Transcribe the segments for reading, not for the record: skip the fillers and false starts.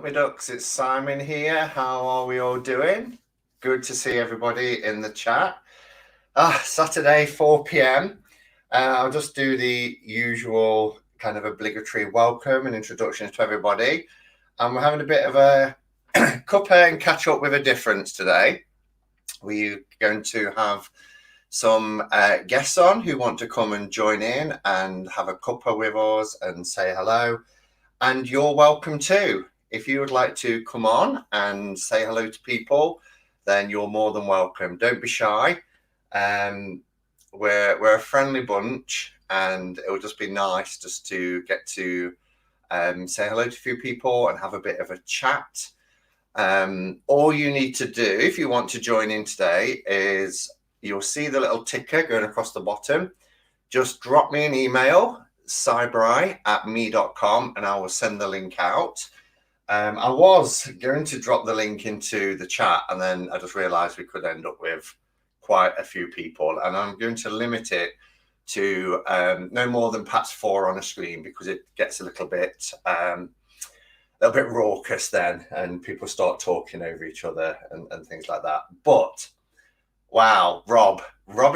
me ducks, it's Simon here. How are we all doing? Good to see everybody in the chat. Saturday, 4 p.m. I'll just do the usual kind of obligatory welcome and introductions to everybody. And we're having a bit of a cuppa and catch up with a difference today. We're going to have some guests on who want to come and join in and have a cuppa with us and say hello. And you're welcome too. If you would like to come on and say hello to people, then you're more than welcome. Don't be shy. We're a friendly bunch, and it will just be nice just to get to say hello to a few people and have a bit of a chat. All you need to do if you want to join in today is you'll see the little ticker going across the bottom. Just drop me an email, cybri@me.com, and I will send the link out. I was going to drop the link into the chat, and then I just realized we could end up with quite a few people, and I'm going to limit it to no more than perhaps 4 on a screen, because it gets a little bit raucous then, and people start talking over each other and things like that. But wow, Rob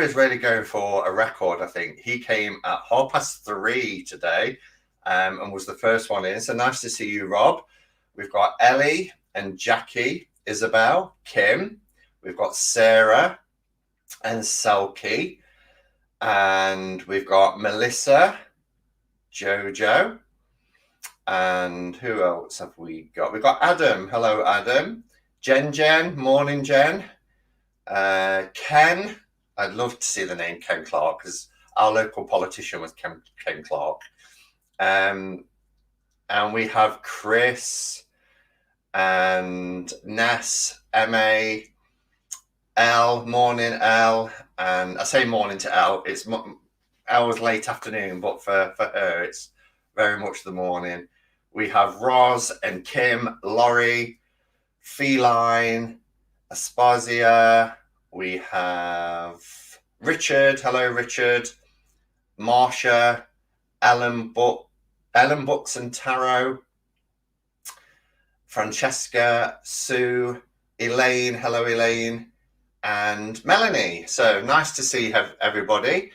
is really going for a record. I think he came at 3:30 today and was the first one in. So nice to see you, Rob. We've got Ellie and Jackie, Isabel, Kim. We've got Sarah and Selkie. And we've got Melissa, Jojo. And who else have we got? We've got Adam. Hello, Adam. Jen. Morning, Jen. Ken. I'd love to see the name Ken Clark, because our local politician was Ken Clark. And we have Chris and Ness, M.A., L, morning, L. And I say morning to L. It's L was late afternoon, but for her, it's very much the morning. We have Roz and Kim, Laurie, Feline, Aspasia. We have Richard. Hello, Richard. Marsha, Ellen Books and Tarot. Francesca, Sue, Elaine. Hello, Elaine. And Melanie. So nice to see everybody.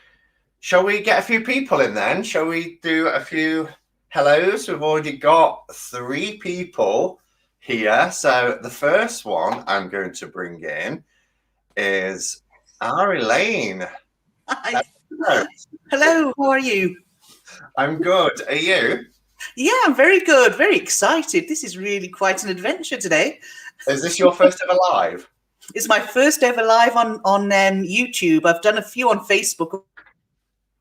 Shall we get a few people in then? Shall we do a few hellos? We've already got 3 people here. So the first one I'm going to bring in is our Elaine. Hi. Hello, how are you? I'm good. Are you? Yeah, I'm very good. Very excited. This is really quite an adventure today. Is this your first ever live? It's my first ever live on YouTube. I've done a few on Facebook.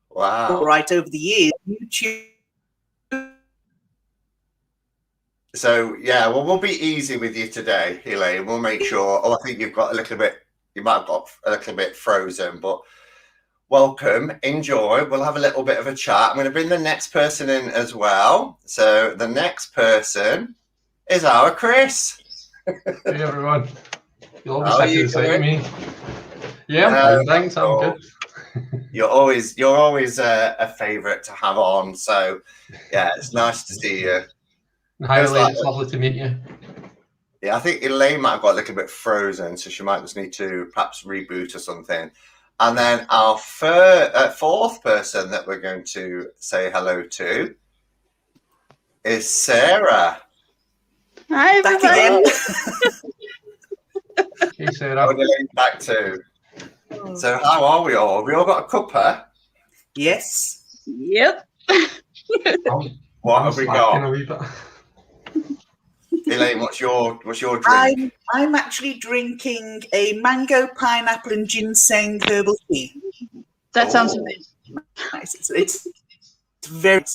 Wow. Right over the years. YouTube. So yeah, well, we'll be easy with you today, Elaine. We'll make sure. Oh, I think you might have got a little bit frozen, but welcome, enjoy. We'll have a little bit of a chat. I'm going to bring the next person in as well. So the next person is our Chris. Hey everyone. You'll all be sick of the sight of me. Yeah, I'm fine, thanks. I'm good. You're always a favourite to have on. So yeah, it's nice to see you. Hi Elaine, it's lovely to meet you. Yeah, I think Elaine might have got a little bit frozen, so she might just need to perhaps reboot or something. And then our 4th person that we're going to say hello to is Sarah. Hi, back again. Hey Sarah. Back too. So how are we all? Have we all got a cuppa? Yes. Yep. What have we got? Elaine, what's your drink? I'm actually drinking a mango, pineapple, and ginseng herbal tea. That sounds amazing. Nice. It's very.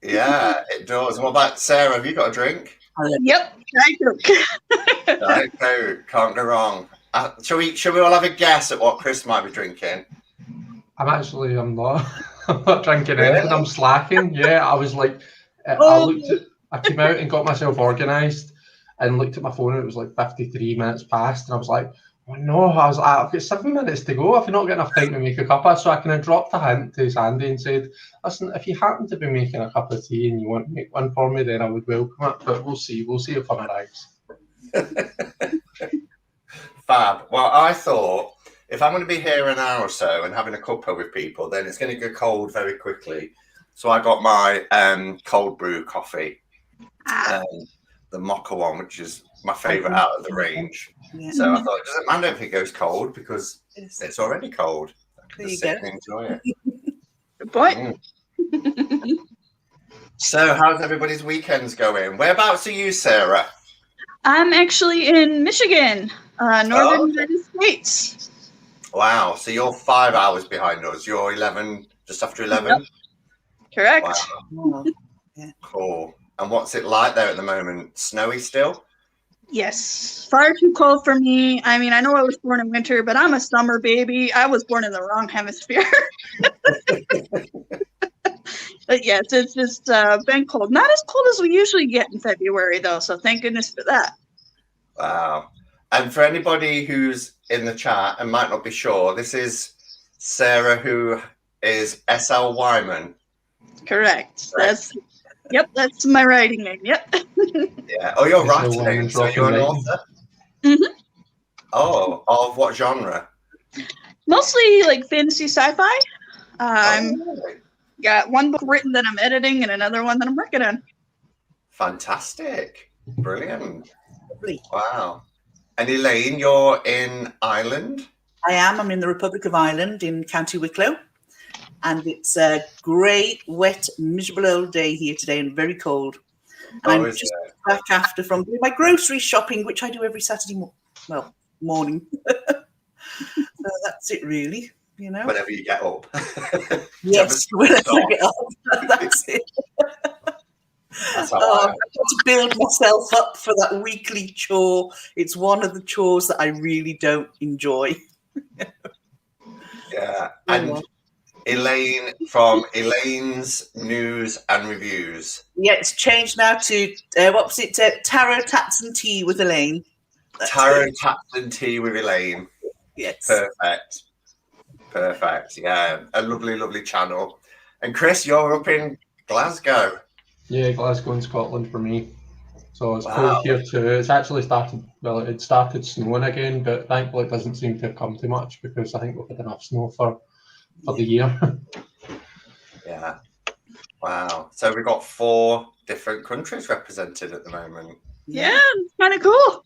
Yeah, it does. What about Sarah? Have you got a drink? Yep. Diet Coke. Can't go wrong. Shall we all have a guess at what Chris might be drinking? I'm not. I'm not drinking anything. I'm slacking. Yeah, I was like, I came out and got myself organised and looked at my phone and it was like 53 minutes past, and I was like, Oh, no, I was like, I've got 7 minutes to go. I've not got enough time to make a cuppa, so I kind of dropped a hint to Sandy and said, listen, if you happen to be making a cup of tea and you want to make one for me, then I would welcome it, but we'll see. We'll see if fun arrives. Fab. Well, I thought if I'm going to be here an hour or so and having a cuppa with people, then it's going to go cold very quickly. So I got my cold brew coffee, the mocha one, which is my favourite out of the range. Yeah. So I thought it doesn't matter if it goes cold because it's already cold. There you Just sit go. and enjoy it. Good point. So how's everybody's weekends going? Whereabouts are you, Sarah? I'm actually in Michigan, northern United States. Wow. So you're 5 hours behind us. You're 11, just after 11? Yep. Correct. Wow. Yeah. Cool. And what's it like there at the moment? Snowy still? Yes. Far too cold for me. I mean, I know I was born in winter, but I'm a summer baby. I was born in the wrong hemisphere. But yes, it's just been cold. Not as cold as we usually get in February, though, so thank goodness for that. Wow. And for anybody who's in the chat and might not be sure, this is Sarah, who is S.L. Wyman. Correct. That's my writing name. Yep. Yeah. Oh, your S.L. writing name. Wyman's So you're an writing. author? Mhm. Oh, of what genre? Mostly like fantasy sci-fi. Oh, Got one book written that I'm editing and another one that I'm working on. fantastic. Brilliant. Lovely. Wow. And Elaine, you're in Ireland? I am. I'm in the Republic of Ireland in County Wicklow. And it's a great, wet, miserable old day here today and very cold. And I'm is just it? back after from doing my grocery shopping, which I do every Saturday morning. So that's it, really. You know. Whenever you get up. Yes, whenever I get up. That's it. That's how I've I got to build myself up for that weekly chore. It's one of the chores that I really don't enjoy. Yeah. And Elaine from Elaine's News and Reviews. Yeah, it's changed now to what was it? Tarot, Tats and Tea with Elaine. Tarot, Taps and Tea with Elaine. Yes. Perfect. Yeah. A lovely, lovely channel. And Chris, you're up in Glasgow. Yeah, Glasgow in Scotland for me. So it's Wow. cold here too. It's actually started, well, it started snowing again, but thankfully it doesn't seem to have come too much because I think we've had enough snow for the year. Yeah. Wow. So we've got 4 different countries represented at the moment. Yeah, it's kind of cool.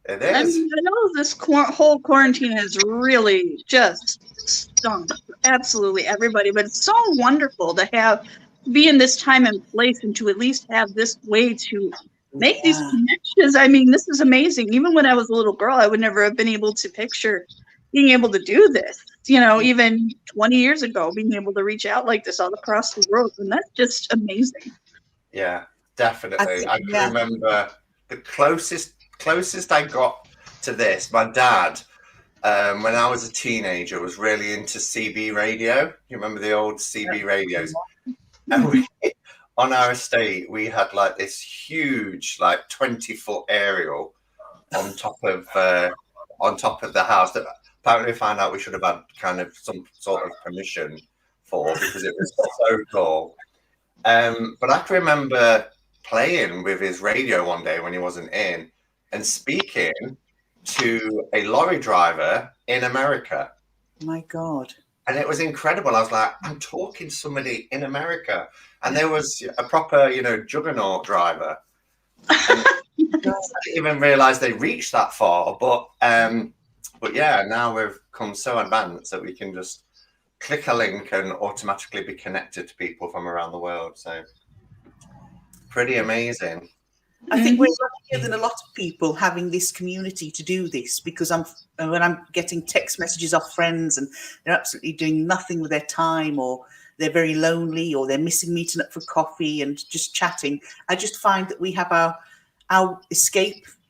It I is. mean, I know this whole quarantine has really just stunk absolutely everybody, but it's so wonderful to be in this time and place and to at least have this way to make these connections. I mean, this is amazing. Even when I was a little girl, I would never have been able to picture being able to do this. You know, even 20 years ago, being able to reach out like this all across the world, and that's just amazing. Yeah, definitely. I can remember the closest I got to this. My dad, when I was a teenager, was really into CB radio. You remember the old CB radios? And on our estate, we had like this huge, like 20-foot aerial on top of the house that apparently we found out we should have had kind of some sort of permission for because it was so tall. But I can remember playing with his radio one day when he wasn't in and speaking to a lorry driver in America. My God. And it was incredible. I was like, I'm talking to somebody in America. And there was a proper, juggernaut driver. And I didn't even realize they reached that far. But yeah, now we've come so advanced that we can just click a link and automatically be connected to people from around the world. So pretty amazing. I think we're luckier than a lot of people having this community to do this because when I'm getting text messages off friends and they're absolutely doing nothing with their time or they're very lonely or they're missing meeting up for coffee and just chatting, I just find that we have our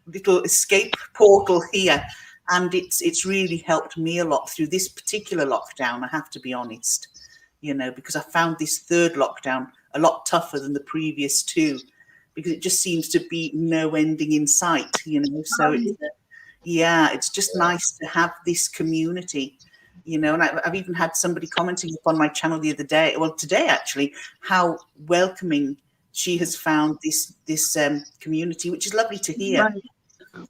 little escape portal here. And it's really helped me a lot through this particular lockdown, I have to be honest, because I found this third lockdown a lot tougher than the previous 2. Because it just seems to be no ending in sight, So Yeah, it's just nice to have this community, you know. And I've even had somebody commenting upon my channel the other day, well, today actually, how welcoming she has found this community, which is lovely to hear. Right.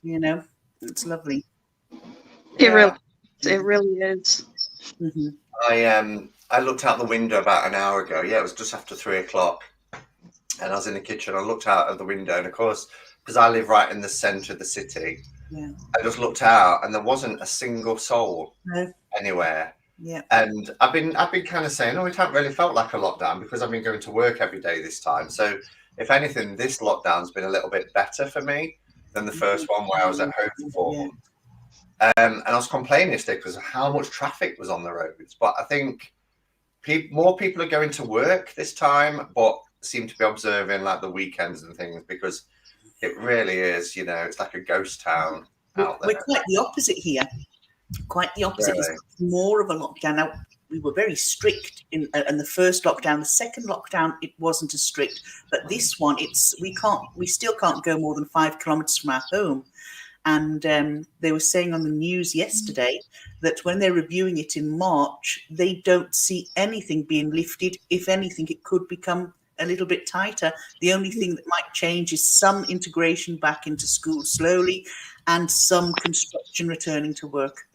You know, it's lovely. It Yeah. really is. Mm-hmm. I looked out the window about an hour ago. Yeah, it was just after 3 o'clock, and I was in the kitchen. I looked out of the window, and of course, because I live right in the centre of the city, Yeah. I just looked out, and there wasn't a single soul No. anywhere. Yeah. And I've been kind of saying, oh, it hasn't really felt like a lockdown because I've been going to work every day this time. So if anything, this lockdown's been a little bit better for me than the first one where I was at home for 4 months. And I was complaining yesterday because of how much traffic was on the roads. But I think more people are going to work this time, but seem to be observing like the weekends and things, because it really is, you know, it's like a ghost town out there. We're quite the opposite here. Quite the opposite. Really? It's more of a lockdown. Now, we were very strict in the first lockdown. The second lockdown, it wasn't as strict. But this one, we still can't go more than 5 kilometres from our home. And they were saying on the news yesterday that when they're reviewing it in March, they don't see anything being lifted. If anything, it could become a little bit tighter. The only thing that might change is some integration back into school slowly and some construction returning to work,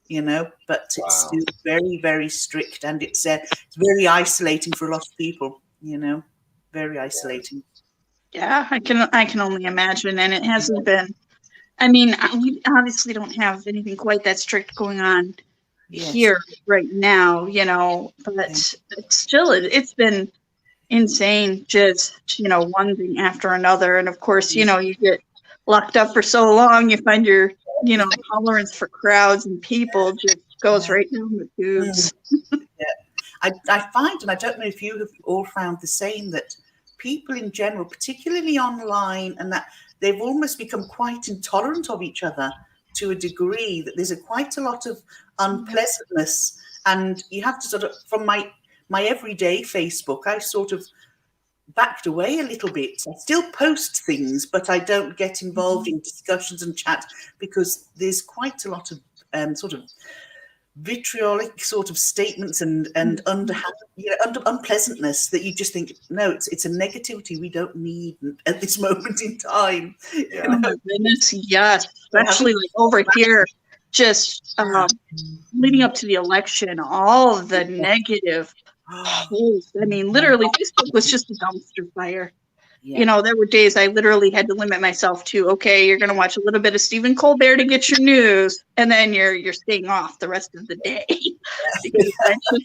you know. But it's still very, very strict, and it's very isolating for a lot of people, you know, very isolating. Yeah, I can only imagine, and it hasn't been. I mean, we obviously don't have anything quite that strict going on here right now, you know, but it's still, it's been insane, just, you know, one thing after another. And of course, you know, you get locked up for so long, you find your, you know, tolerance for crowds and people just goes right down the tubes. I find, and I don't know if you have all found the same, that people in general, particularly online, and that they've almost become quite intolerant of each other to a degree that there's quite a lot of unpleasantness. And you have to sort of, from my everyday Facebook, I sort of backed away a little bit. I still post things, but I don't get involved in discussions and chat because there's quite a lot of sort of vitriolic sort of statements and unpleasantness that you just think, no, it's a negativity we don't need at this moment in time. Yeah. Oh my goodness, yes, especially like over here, just leading up to the election, all of the negative posts. I mean, literally, Facebook was just a dumpster fire. You know, there were days I literally had to limit myself to, okay, you're going to watch a little bit of Stephen Colbert to get your news, and then you're staying off the rest of the day. Because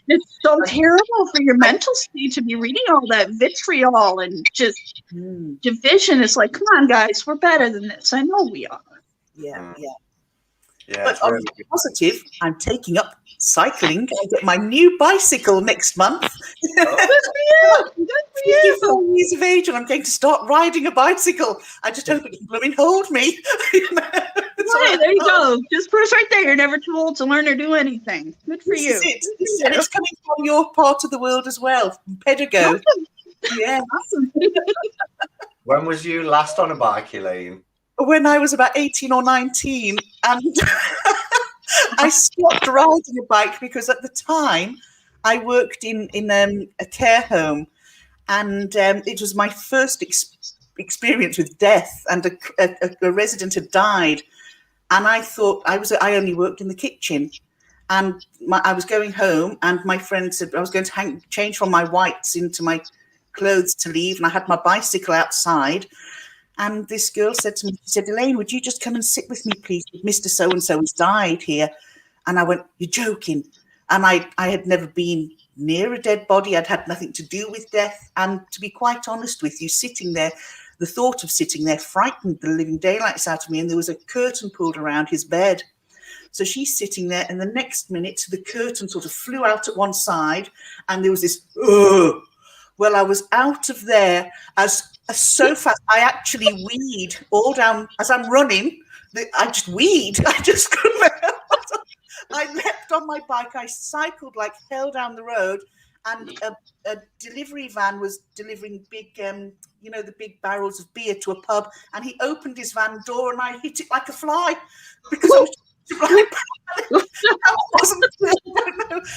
it's so terrible for your mental state to be reading all that vitriol and just division. It's like, come on, guys, we're better than this. I know we are. Yeah. Yeah, but on the positive, I'm taking up cycling. I get my new bicycle next month. Good for you. Good for you. 54 years of age, and I'm going to start riding a bicycle. I just hope it can blooming hold me. Right, there you go. Just proof right there. You're never too old to learn or do anything. Good for you. And it's coming from your part of the world as well, from Pedago. Awesome. Yeah. Awesome. When was you last on a bike, Elaine? When I was about 18 or 19, and I stopped riding a bike because at the time I worked in a care home, and it was my first experience with death, and a resident had died, and I thought I only worked in the kitchen, and I was going home, and my friend said I was going to change from my whites into my clothes to leave, and I had my bicycle outside. And this girl said to me, she said, Elaine, would you just come and sit with me, please? Mr. So-and-so has died here. And I went, you're joking. And I had never been near a dead body. I'd had nothing to do with death. And to be quite honest with you, sitting there, the thought of sitting there frightened the living daylights out of me. And there was a curtain pulled around his bed. So she's sitting there, and the next minute, the curtain sort of flew out at one side, and there was this, ugh. Well, I was out of there so fast. I actually weed all down as I'm running. I just weed. I just couldn't. I leapt on my bike. I cycled like hell down the road, and a delivery van was delivering big, the big barrels of beer to a pub, and he opened his van door, and I hit it like a fly because I was.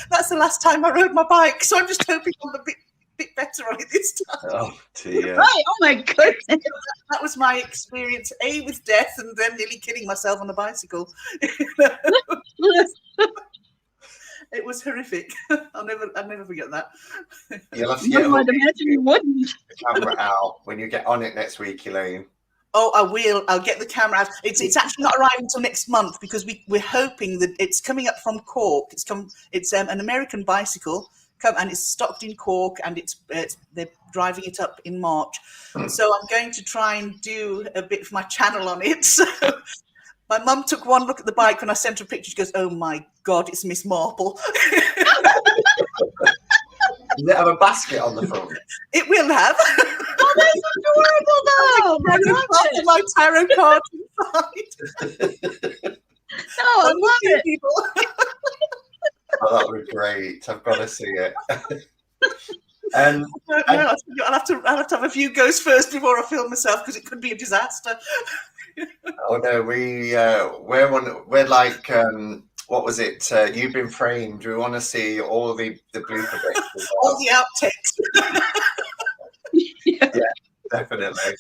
That's the last time I rode my bike, so I'm just hoping I'm a bit better on it this time. Oh dear. Right. Oh my goodness. That was my experience, with death, and then nearly killing myself on a bicycle. It was horrific. I'll never forget that. You'll have to No, get I'd imagine you wouldn't. the camera out when you get on it next week, Elaine. Oh, I will. I'll get the camera out. It's actually not arriving until next month because we're hoping that it's coming up from Cork. It's an American bicycle, and it's stocked in Cork, and they're driving it up in March. So I'm going to try and do a bit of my channel on it. So my mum took one look at the bike when I sent her a picture. She goes, "Oh my God, it's Miss Marple." Does it have a basket on the front? It will have. Oh, that's adorable, though. I love it. My tarot card inside. No, I love it. People. Oh, that would be great. I've got to see it. I'll have to have a few goes first before I film myself because it could be a disaster. Oh no, we're like what was it? You've Been Framed. We want to see all the blooper bits as well. All the outtakes. Yeah. Yeah, definitely.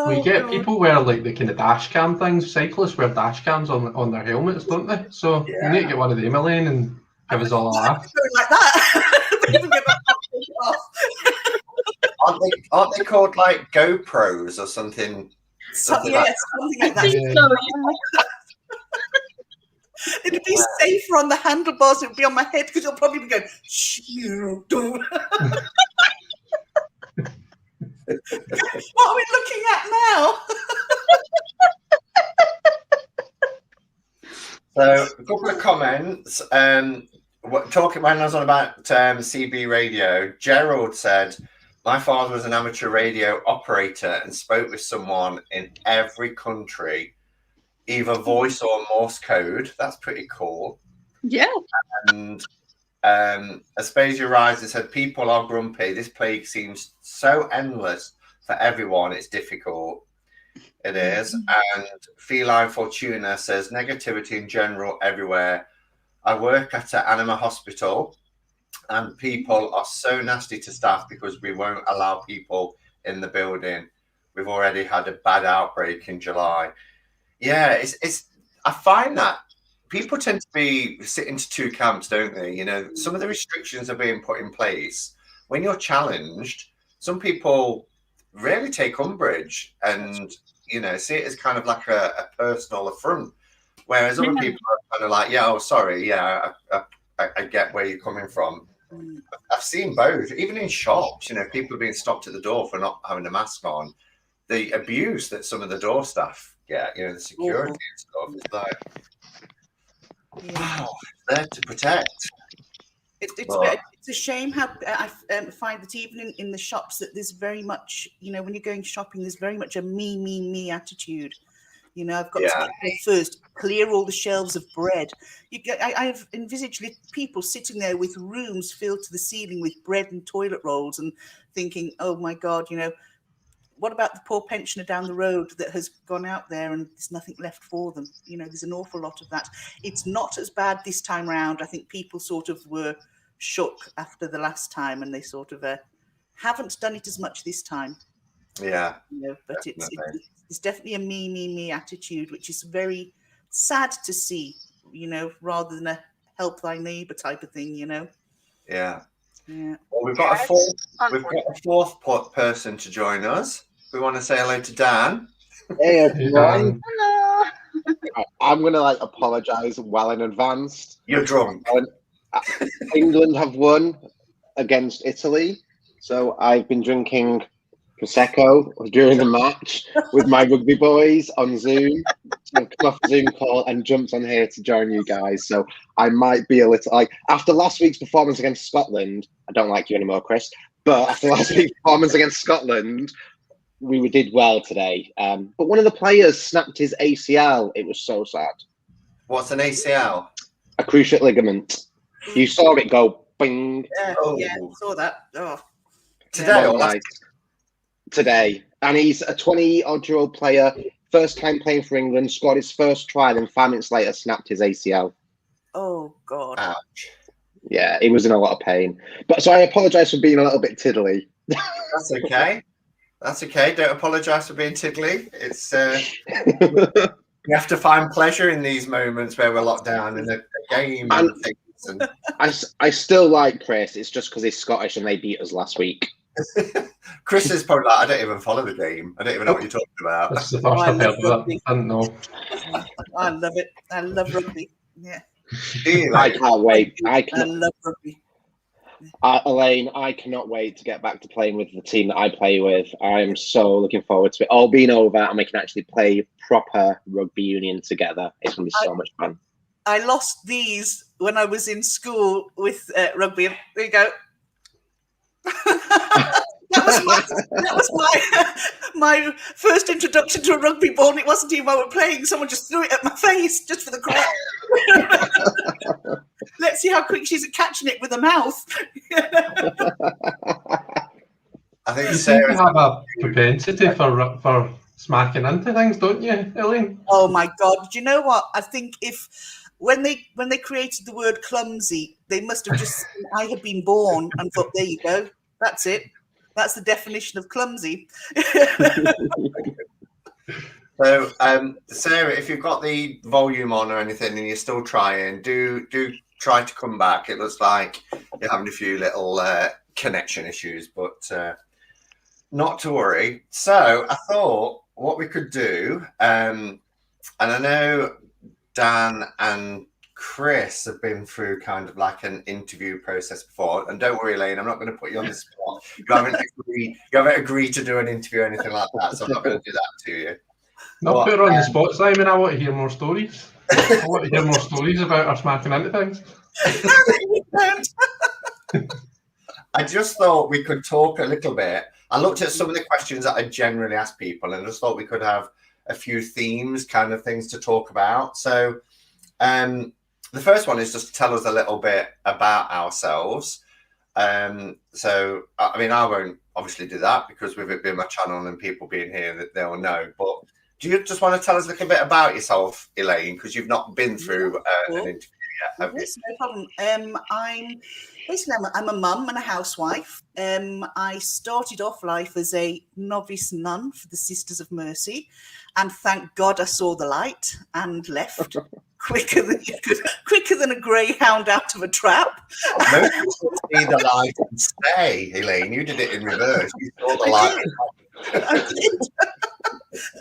We get people wear like the kind of dash cam things. Cyclists wear dash cams on their helmets, don't they? So you need to get one of them, Elaine, and give us all a laugh. Like that. Aren't they called like GoPros or something? Something like that. I think so, yeah. It'd be safer on the handlebars. It'd be on my head because you'll probably be going, "Shh, you don't." What are we looking at now? So a couple of comments. Talking when I was on about CB radio, Gerald said, "My father was an amateur radio operator and spoke with someone in every country, either voice or Morse code." That's pretty cool. Yeah. And Aspasia Riser said, "People are grumpy. This plague seems so endless for everyone. It's difficult." It is. And Feline Fortuna says, "Negativity in general everywhere. I work at an animal hospital and people are so nasty to staff because we won't allow people in the building. We've already had a bad outbreak in July." Yeah, it's I find that people tend to be sit into two camps, don't they? You know, some of the restrictions are being put in place. When you're challenged, some people really take umbrage and, you know, see it as kind of like a personal affront. Whereas other people are kind of like, "Yeah, oh, sorry. Yeah, I get where you're coming from." I've seen both, even in shops, you know, people are being stopped at the door for not having a mask on. The abuse that some of the door staff get, you know, the security and stuff, is like, wow, it's there to protect. It's a shame how I find that even in the shops that there's very much, you know, when you're going shopping, there's very much a me attitude. You know, I've got to get there first, clear all the shelves of bread. I have envisaged people sitting there with rooms filled to the ceiling with bread and toilet rolls and thinking, "Oh my God, you know, what about the poor pensioner down the road that has gone out there and there's nothing left for them?" You know, there's an awful lot of that. It's not as bad this time round. I think people sort of were shook after the last time and they sort of haven't done it as much this time. Yeah. You know, but it's definitely a me attitude, which is very sad to see, you know, rather than a help thy neighbour type of thing, you know. Yeah. Yeah. Well, we've got a fourth person to join us. We want to say hello to Dan. Hey everyone. Hello. I'm gonna apologise well in advance. You're drunk. England have won against Italy, so I've been drinking Prosecco during the match with my rugby boys on Zoom. So I've come off the Zoom call and jumped on here to join you guys. So I might be a little after last week's performance against Scotland. I don't like you anymore, Chris. But after last week's performance against Scotland, we did well today. But one of the players snapped his ACL. It was so sad. What's an ACL? A cruciate ligament. You saw it go Bing. Yeah, saw that. Oh, Today or One last night. Today. And he's a 20-odd-year-old player, first time playing for England, scored his first try, and 5 minutes later snapped his ACL. oh God. Ouch. Yeah, he was in a lot of pain. But so I apologise for being a little bit tiddly. That's okay. That's okay. Don't apologise for being tiddly. It's we have to find pleasure in these moments where we're locked down in a game and things. And I still like Chris. It's just because he's Scottish and they beat us last week. Chris is probably like, I don't even follow the game. I don't even know what you're talking about. This is the first I've heard of it. I didn't know. I love it. I love rugby. Yeah. Do you, I like? can't wait. I love rugby. Elaine, I cannot wait to get back to playing with the team that I play with. I'm so looking forward to it all being over and we can actually play proper rugby union together. It's going to be so much fun. I lost these when I was in school with rugby. There you go. that was my first introduction to a rugby ball, and it wasn't even while we were playing. Someone just threw it at my face just for the crowd. Let's see how quick she's at catching it with her mouth. I think You seem to Sarah's have a propensity for smacking into things, don't you, Elaine? Oh my God! Do you know what? I think when they created the word clumsy, they must have just seen I had been born and thought, there you go, that's it. That's the definition of clumsy. So, Sarah, if you've got the volume on or anything and you're still trying, do try to come back. It looks like you're having a few little connection issues, but not to worry. So I thought what we could do, and I know Dan and Chris have been through kind of like an interview process before, and don't worry, Elaine, I'm not going to put you on the spot. You haven't agreed to do an interview or anything like that, so I'm not going to do that to you. Not put her on the spot, Simon. I want to hear more stories. I want to hear more stories about her smacking into things. I just thought we could talk a little bit. I looked at some of the questions that I generally ask people, and I just thought we could have a few themes, kind of things to talk about. So, the first one is just to tell us a little bit about ourselves. So, I mean, I won't obviously do that because with it being my channel and people being here, that they'll know. But do you just want to tell us a little bit about yourself, Elaine? Because you've not been through an interview yet, have you? Yes, no problem. I'm a mum and a housewife. I started off life as a novice nun for the Sisters of Mercy, and thank God I saw the light and left quicker than a greyhound out of a trap. Most people see the light and stay, Elaine. You did it in reverse. You saw the light. I did.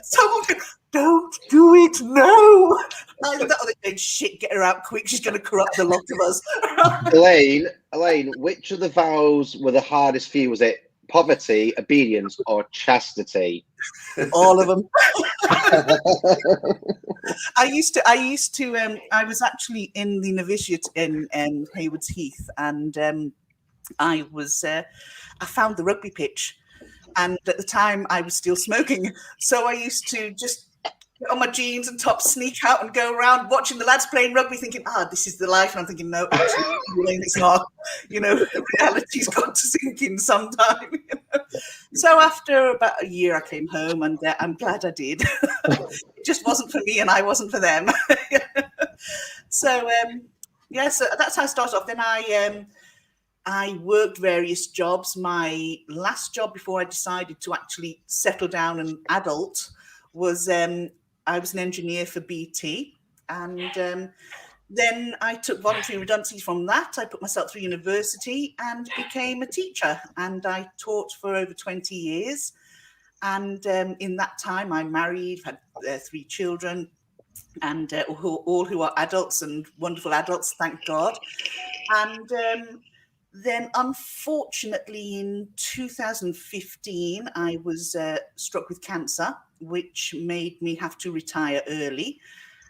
Someone said, don't do it, no. I thought, oh, they're going, shit, get her out quick. She's going to corrupt the lot of us. Elaine, which of the vows were the hardest for you? Was it poverty, obedience, or chastity? All of them. I was actually in the novitiate in Haywards Heath, and I found the rugby pitch. And at the time, I was still smoking. So I used to just get on my jeans and top, sneak out and go around watching the lads playing rugby, thinking, this is the life. And I'm thinking, no, actually, it's not. Reality's got to sink in sometime. So after about a year, I came home, and I'm glad I did. It just wasn't for me, and I wasn't for them. So that's how I started off. Then I worked various jobs. My last job before I decided to actually settle down an adult was I was an engineer for BT. And then I took voluntary redundancy from that. I put myself through university and became a teacher. And I taught for over 20 years. And in that time, I married, had 3 children, and all who are adults and wonderful adults, thank God. And then, unfortunately, in 2015, I was struck with cancer, which made me have to retire early.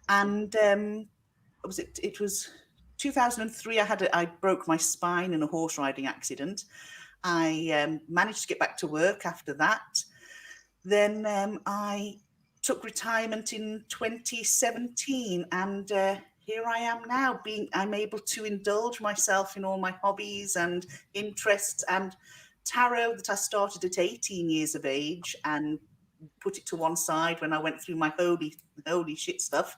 And it was 2003. I broke my spine in a horse riding accident. I managed to get back to work after that. Then I took retirement in 2017, and here I am now, I'm able to indulge myself in all my hobbies and interests, and tarot that I started at 18 years of age and put it to one side when I went through my holy shit stuff.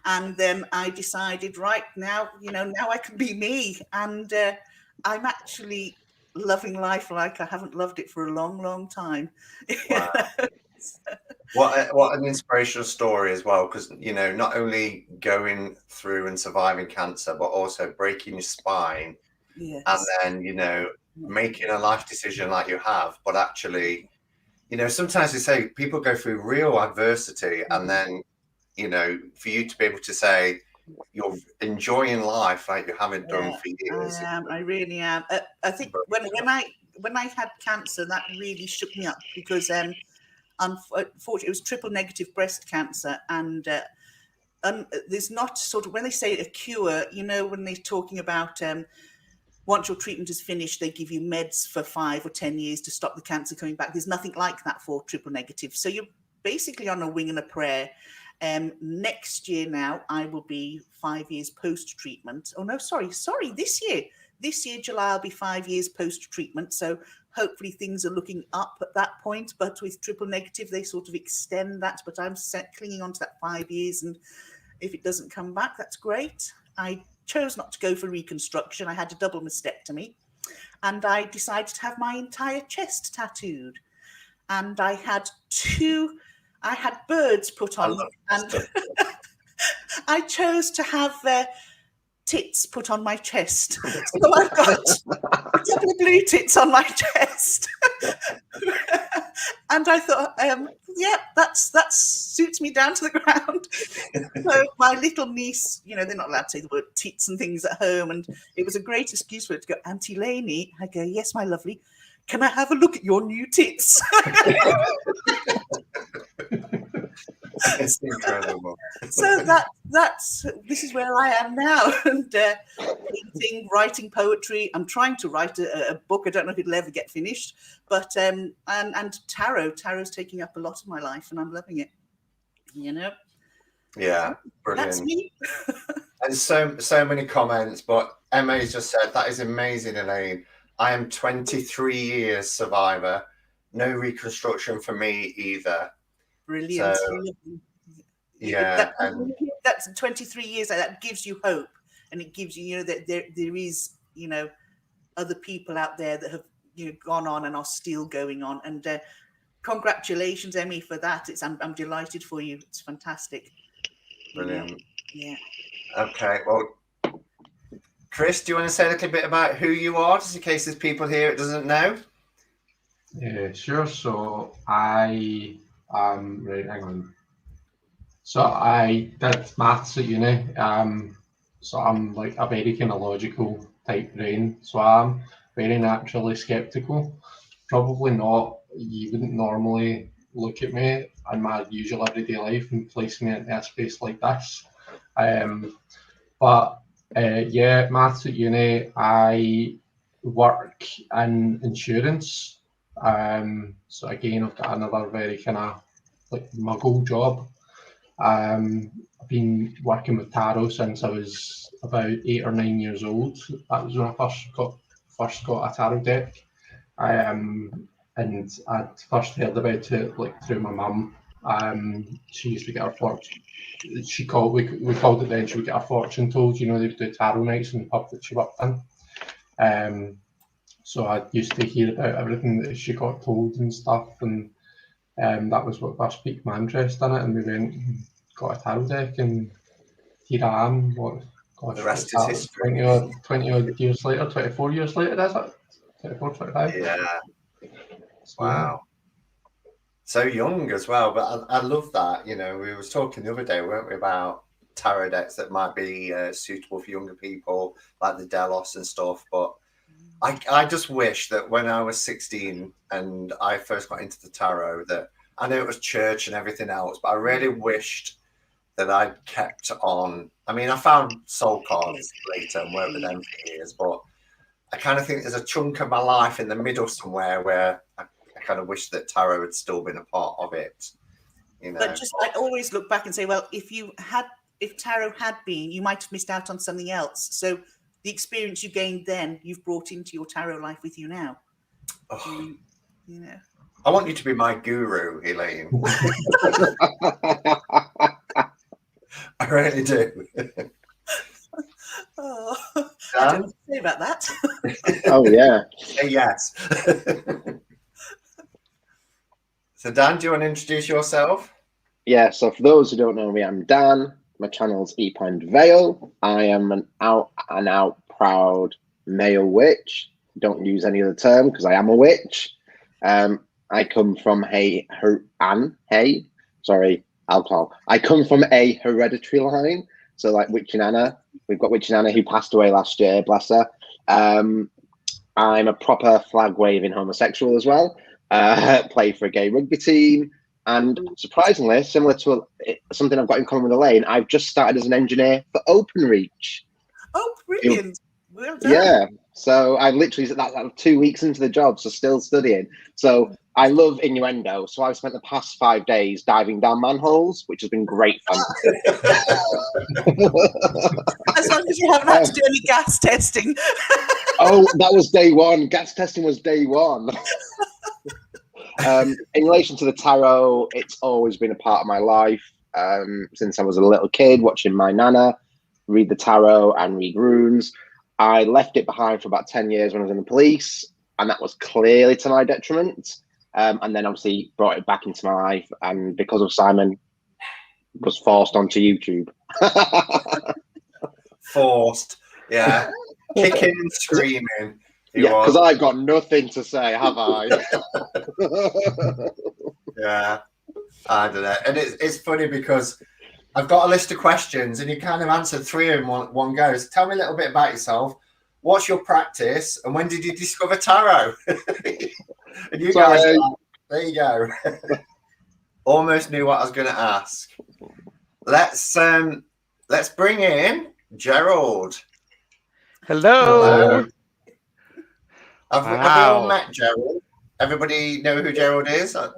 And then I decided, right now, now I can be me. And I'm actually loving life like I haven't loved it for a long, long time. Wow. What an inspirational story as well, because not only going through and surviving cancer, but also breaking your spine, Yes. and then making a life decision like you have. But actually, sometimes they say people go through real adversity, and then for you to be able to say you're enjoying life like you haven't done for years. I really am. I think when I had cancer, that really shook me up, because unfortunately, it was triple negative breast cancer, and there's not sort of, when they say a cure, when they're talking about once your treatment is finished, they give you meds for 5 or 10 years to stop the cancer coming back. There's nothing like that for triple negative. So you're basically on a wing and a prayer. Next year now, I will be 5 years post-treatment. Oh, no, sorry, this year. This year, July, I'll be 5 years post-treatment. So hopefully things are looking up at that point. But with triple negative, they sort of extend that. But I'm clinging on to that 5 years. And if it doesn't come back, that's great. I chose not to go for reconstruction. I had a double mastectomy. And I decided to have my entire chest tattooed. And I had birds put on. And I chose to have tits put on my chest. So I've got a couple of blue tits on my chest. And I thought, that suits me down to the ground. So my little niece, they're not allowed to say the word tits and things at home. And it was a great excuse for her to go, Auntie Lainey. I go, yes, my lovely. Can I have a look at your new tits? It's incredible. So this is where I am now, and painting, writing poetry. I'm trying to write a book. I don't know if it'll ever get finished, but and tarot's taking up a lot of my life, and I'm loving it. Yeah, brilliant. That's me. And so many comments, but Emma's just said that is amazing, Elaine. I am 23 years survivor. No reconstruction for me either. Brilliant. So, yeah, that's 23 years. That gives you hope, and it gives you, that there is, other people out there that have gone on and are still going on. And congratulations, Emmy, for that. I'm delighted for you. It's fantastic. Brilliant. Yeah. Okay. Well, Chris, do you want to say a little bit about who you are, just in case there's people here that doesn't know? Yeah, sure. So right, hang on. So I did maths at uni. So I'm like a very kind of logical type brain. So I'm very naturally skeptical. Probably not. You wouldn't normally look at me in my usual everyday life and place me in a space like this. But maths at uni. I work in insurance. So again, I've got another very kind of like muggle job. I've been working with tarot since I was about 8 or 9 years old. That was when I first got a tarot deck. And I'd first heard about it like through my mum. She used to get her fortune. We called it then. She would get her fortune told. They would do tarot nights in the pub that she worked in. So I used to hear about everything that she got told and stuff, and that was what first piqued my interest in it. And we went and got a tarot deck, and here I am. The rest is history. 20 odd years later, 24 years later, is it? 24, 25? Yeah. Wow. So young as well, but I love that. We were talking the other day, weren't we, about tarot decks that might be suitable for younger people, like the Delos and stuff. But I just wish that when I was 16 and I first got into the tarot, that I know it was church and everything else, but I really wished that I'd kept on. I mean, I found soul cards later and worked with them for years, but I kind of think there's a chunk of my life in the middle somewhere where I kind of wish that tarot had still been a part of it. But just I always look back and say, well, if you had if tarot had been, you might have missed out on something else. So the experience you gained then, you've brought into your tarot life with you now. Oh, You know. I want you to be my guru, Elaine. I really do. Oh, I don't know what to say about that. Oh yeah. Say yes. So Dan, do you want to introduce yourself? Yeah, so for those who don't know me, I'm Dan. My channel's Epind Vale. I am an out and out proud male witch. Don't use any other term because I am a witch. I come from alcohol. I come from a hereditary line. So like Witch and Anna, we've got Witch and Anna who passed away last year, bless her. I'm a proper flag waving homosexual as well. Play for a gay rugby team. And surprisingly, similar to something I've got in common with Elaine, I've just started as an engineer for OpenReach. Oh, brilliant. Well done. Yeah. So I literally, that's 2 weeks into the job, so still studying. So I love innuendo. So I've spent the past 5 days diving down manholes, which has been great fun. As long as you haven't had to do any gas testing. Oh, that was day one. Gas testing was day one. In relation to the tarot, it's always been a part of my life since I was a little kid, watching my nana read the tarot and read runes. I left it behind for about 10 years when I was in the police, and that was clearly to my detriment. And then obviously brought it back into my life, and because of Simon, was forced onto YouTube. Forced, yeah. Kicking and screaming. Yeah, because I've got nothing to say, have I? Yeah, I don't know. And it's funny because I've got a list of questions and you kind of answered 3 in one go. So tell me a little bit about yourself. What's your practice and when did you discover tarot? And you guys, there you go. Almost knew what I was going to ask. Let's bring in Gerald. Hello. Have we all met Gerald? Everybody know who Gerald is? I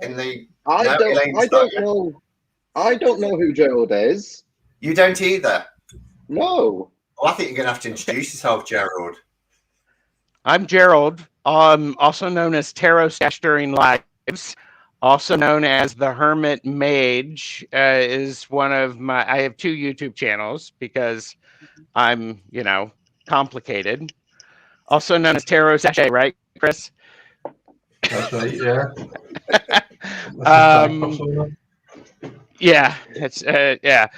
don't know who Gerald is. You don't either? No. Well, I think you're going to have to introduce yourself, Gerald. I'm Gerald, also known as Tarot Stash During Lives, also known as the Hermit Mage. Is one of my. I have 2 YouTube channels because I'm, complicated. Also known as Tarot Sachet, right, Chris? That's right, yeah. Yeah, it's yeah.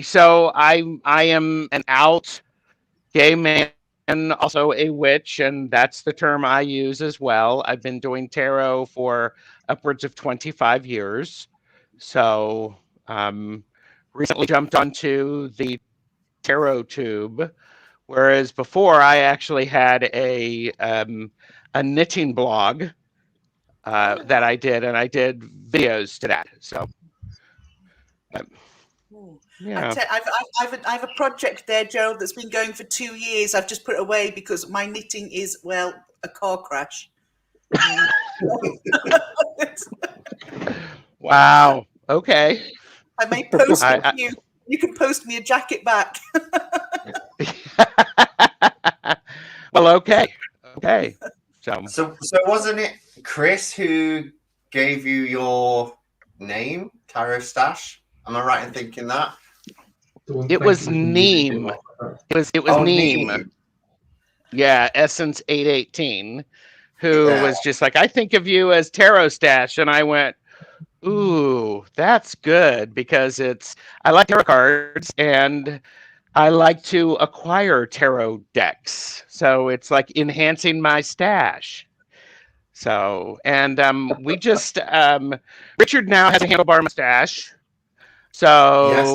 So I am an out gay man and also a witch, and that's the term I use as well. I've been doing tarot for upwards of 25 years. So recently jumped onto the tarot tube, whereas before I actually had a knitting blog that I did, and I did videos to that. So yeah, I have a project there, Gerald, that's been going for 2 years. I've just put it away because my knitting is, well, a car crash. Wow. Okay. I may post it to you. You can post me a jacket back. Well, okay. So wasn't it Chris who gave you your name, Tarot Stash? Am I right in thinking that? It was Neem. It was Neem. Yeah, Essence 818, who was just like, I think of you as Tarot Stash, and I went, ooh, that's good because I like tarot cards and I like to acquire tarot decks. So it's like enhancing my stash. So, and we just, Richard now has a handlebar mustache. So yes,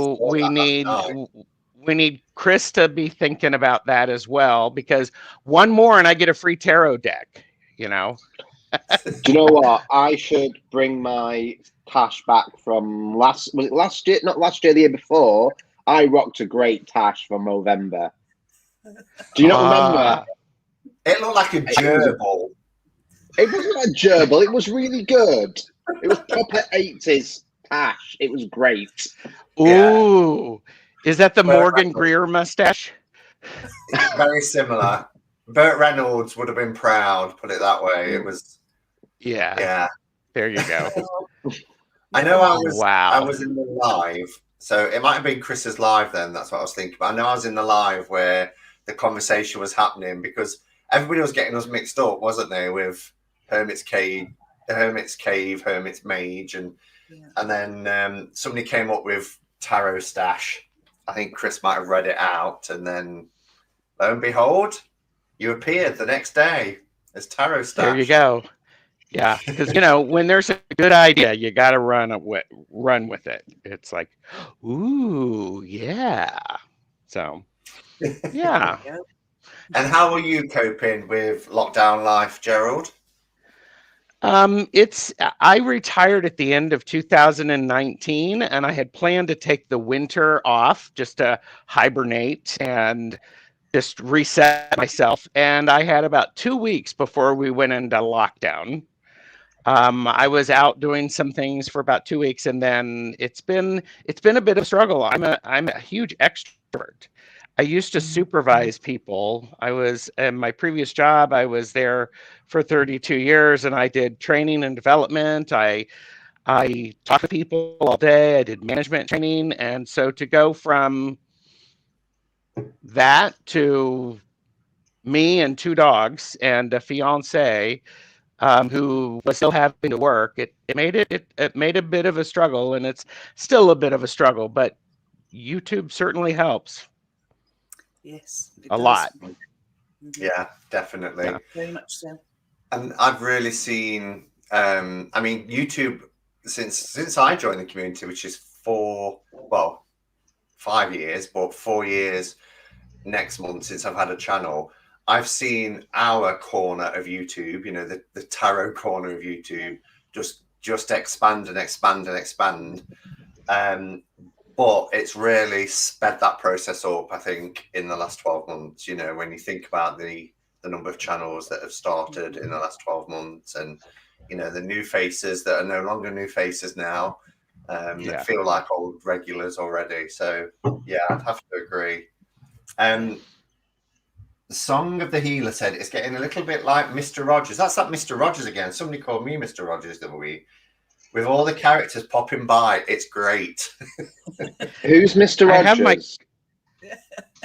we need Chris to be thinking about that as well, because one more and I get a free tarot deck, Do you know what? I should bring my tash back from last year? Not last year, the year before. I rocked a great tash from November. Do you not remember? It looked like a gerbil. It wasn't like a gerbil. It was really good. It was proper 80s tash. It was great. Ooh. Is that the Burt Morgan Reynolds. Greer mustache? Very similar. Burt Reynolds would have been proud, put it that way. It was, Yeah. yeah. There you go. I know I Wow. was in the live, so it might have been Chris's live then. That's what I was thinking. But I know I was in the live where the conversation was happening because everybody was getting us mixed up, wasn't they? With Hermit's Cave, Hermit's Mage, and then somebody came up with Tarot Stash. I think Chris might have read it out, and then lo and behold, you appeared the next day as Tarot Stash. There you go. Yeah, because when there's a good idea, you got to run with it. It's like, ooh, yeah. So, yeah. And how are you coping with lockdown life, Gerald? I retired at the end of 2019, and I had planned to take the winter off just to hibernate and just reset myself. And I had about 2 weeks before we went into lockdown. I was out doing some things for about 2 weeks, and then it's been a bit of a struggle. I'm a huge extrovert. I used to supervise people. I was in my previous job. I was there for 32 years, and I did training and development. I talked to people all day. I did management training, and so to go from that to me and 2 dogs and a fiance. Who was still having to work, it made a bit of a struggle, and it's still a bit of a struggle, but YouTube certainly helps. Yes, a lot. Yeah, definitely. Yeah. Very much so. And I've really seen, I mean, YouTube, since I joined the community, which is 5 years, but 4 years next month since I've had a channel, I've seen our corner of YouTube, the tarot corner of YouTube, just expand and expand and expand. But it's really sped that process up, I think, in the last 12 months. When you think about the number of channels that have started in the last 12 months and, the new faces that are no longer new faces now, that feel like old regulars already. So, yeah, I'd have to agree. The Song of the Healer said it's getting a little bit like Mr. Rogers. That's that Mr. Rogers again. Somebody called me Mr. Rogers the other week. With all the characters popping by, it's great. Who's Mr. Rogers?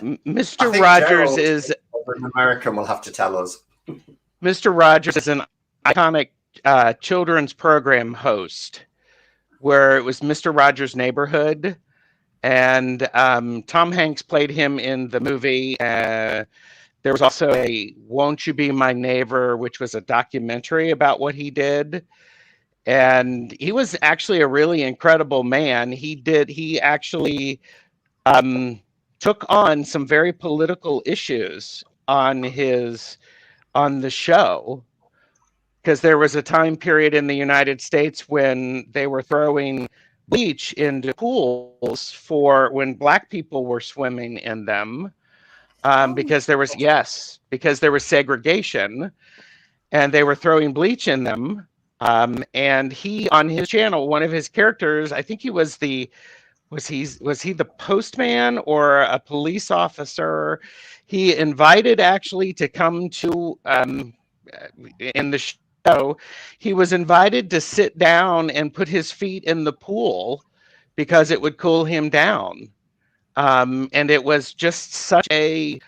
Mr. Rogers is an American. Will have to tell us. Mr. Rogers is an iconic children's program host, where it was Mr. Rogers' Neighborhood, and Tom Hanks played him in the movie. There was also a Won't You Be My Neighbor, which was a documentary about what he did. And he was actually a really incredible man. He actually took on some very political issues on the show, because there was a time period in the United States when they were throwing bleach into pools for when Black people were swimming in them. Because there was segregation, and they were throwing bleach in them. And he, on his channel, one of his characters, I think he was the postman or a police officer? He invited actually to come to in the show. He was invited to sit down and put his feet in the pool because it would cool him down. And it was just such a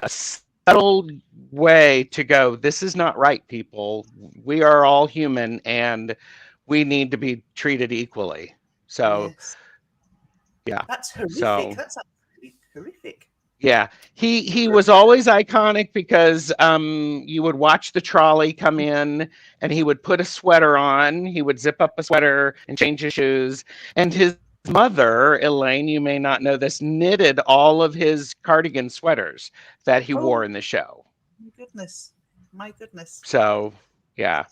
subtle way to go, this is not right, people. We are all human, and we need to be treated equally. So, yeah. That's horrific. That's absolutely horrific. Yeah, he was always iconic because you would watch the trolley come in, and he would put a sweater on. He would zip up a sweater and change his shoes, and his mother, Elaine, you may not know this, knitted all of his cardigan sweaters that he wore in the show. My goodness. So, yeah.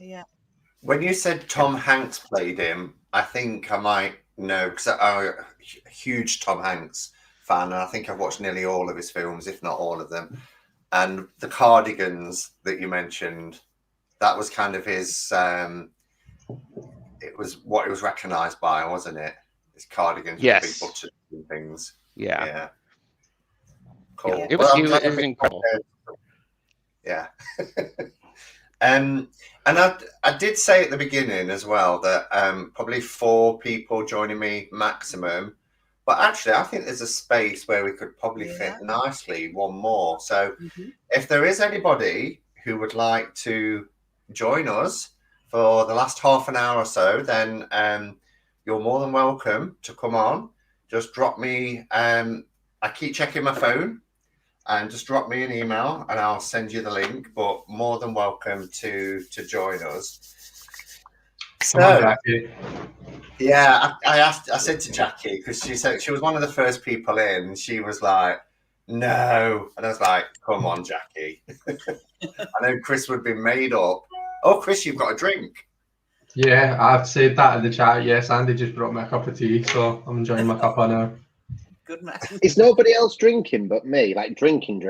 When you said Tom Hanks played him, I think I might know, because I'm a huge Tom Hanks fan, and I think I've watched nearly all of his films, if not all of them. And the cardigans that you mentioned, that was kind of his, it was what it was recognised by, wasn't it? His cardigans. Yes. For people to and things. Yeah. Cool. It Well, was, I'm it glad was we incredible. Yeah. And I did say at the beginning as well that probably 4 people joining me maximum. But actually, I think there's a space where we could probably fit nicely one more. So if there is anybody who would like to join us for the last half an hour or so, then you're more than welcome to come on. Just drop me, I keep checking my phone, and just drop me an email and I'll send you the link, but more than welcome to join us. Come on, Jackie. Yeah, I said to Jackie, because she said she was one of the first people in, she was like, no. And I was like, come on, Jackie. I know Chris would be made up. Oh, Chris, you've got a drink. Yeah, I've said that in the chat. Yes, Andy just brought me a cup of tea, so I'm enjoying my cuppa now. Good man. Is nobody else drinking but me? Like drinking?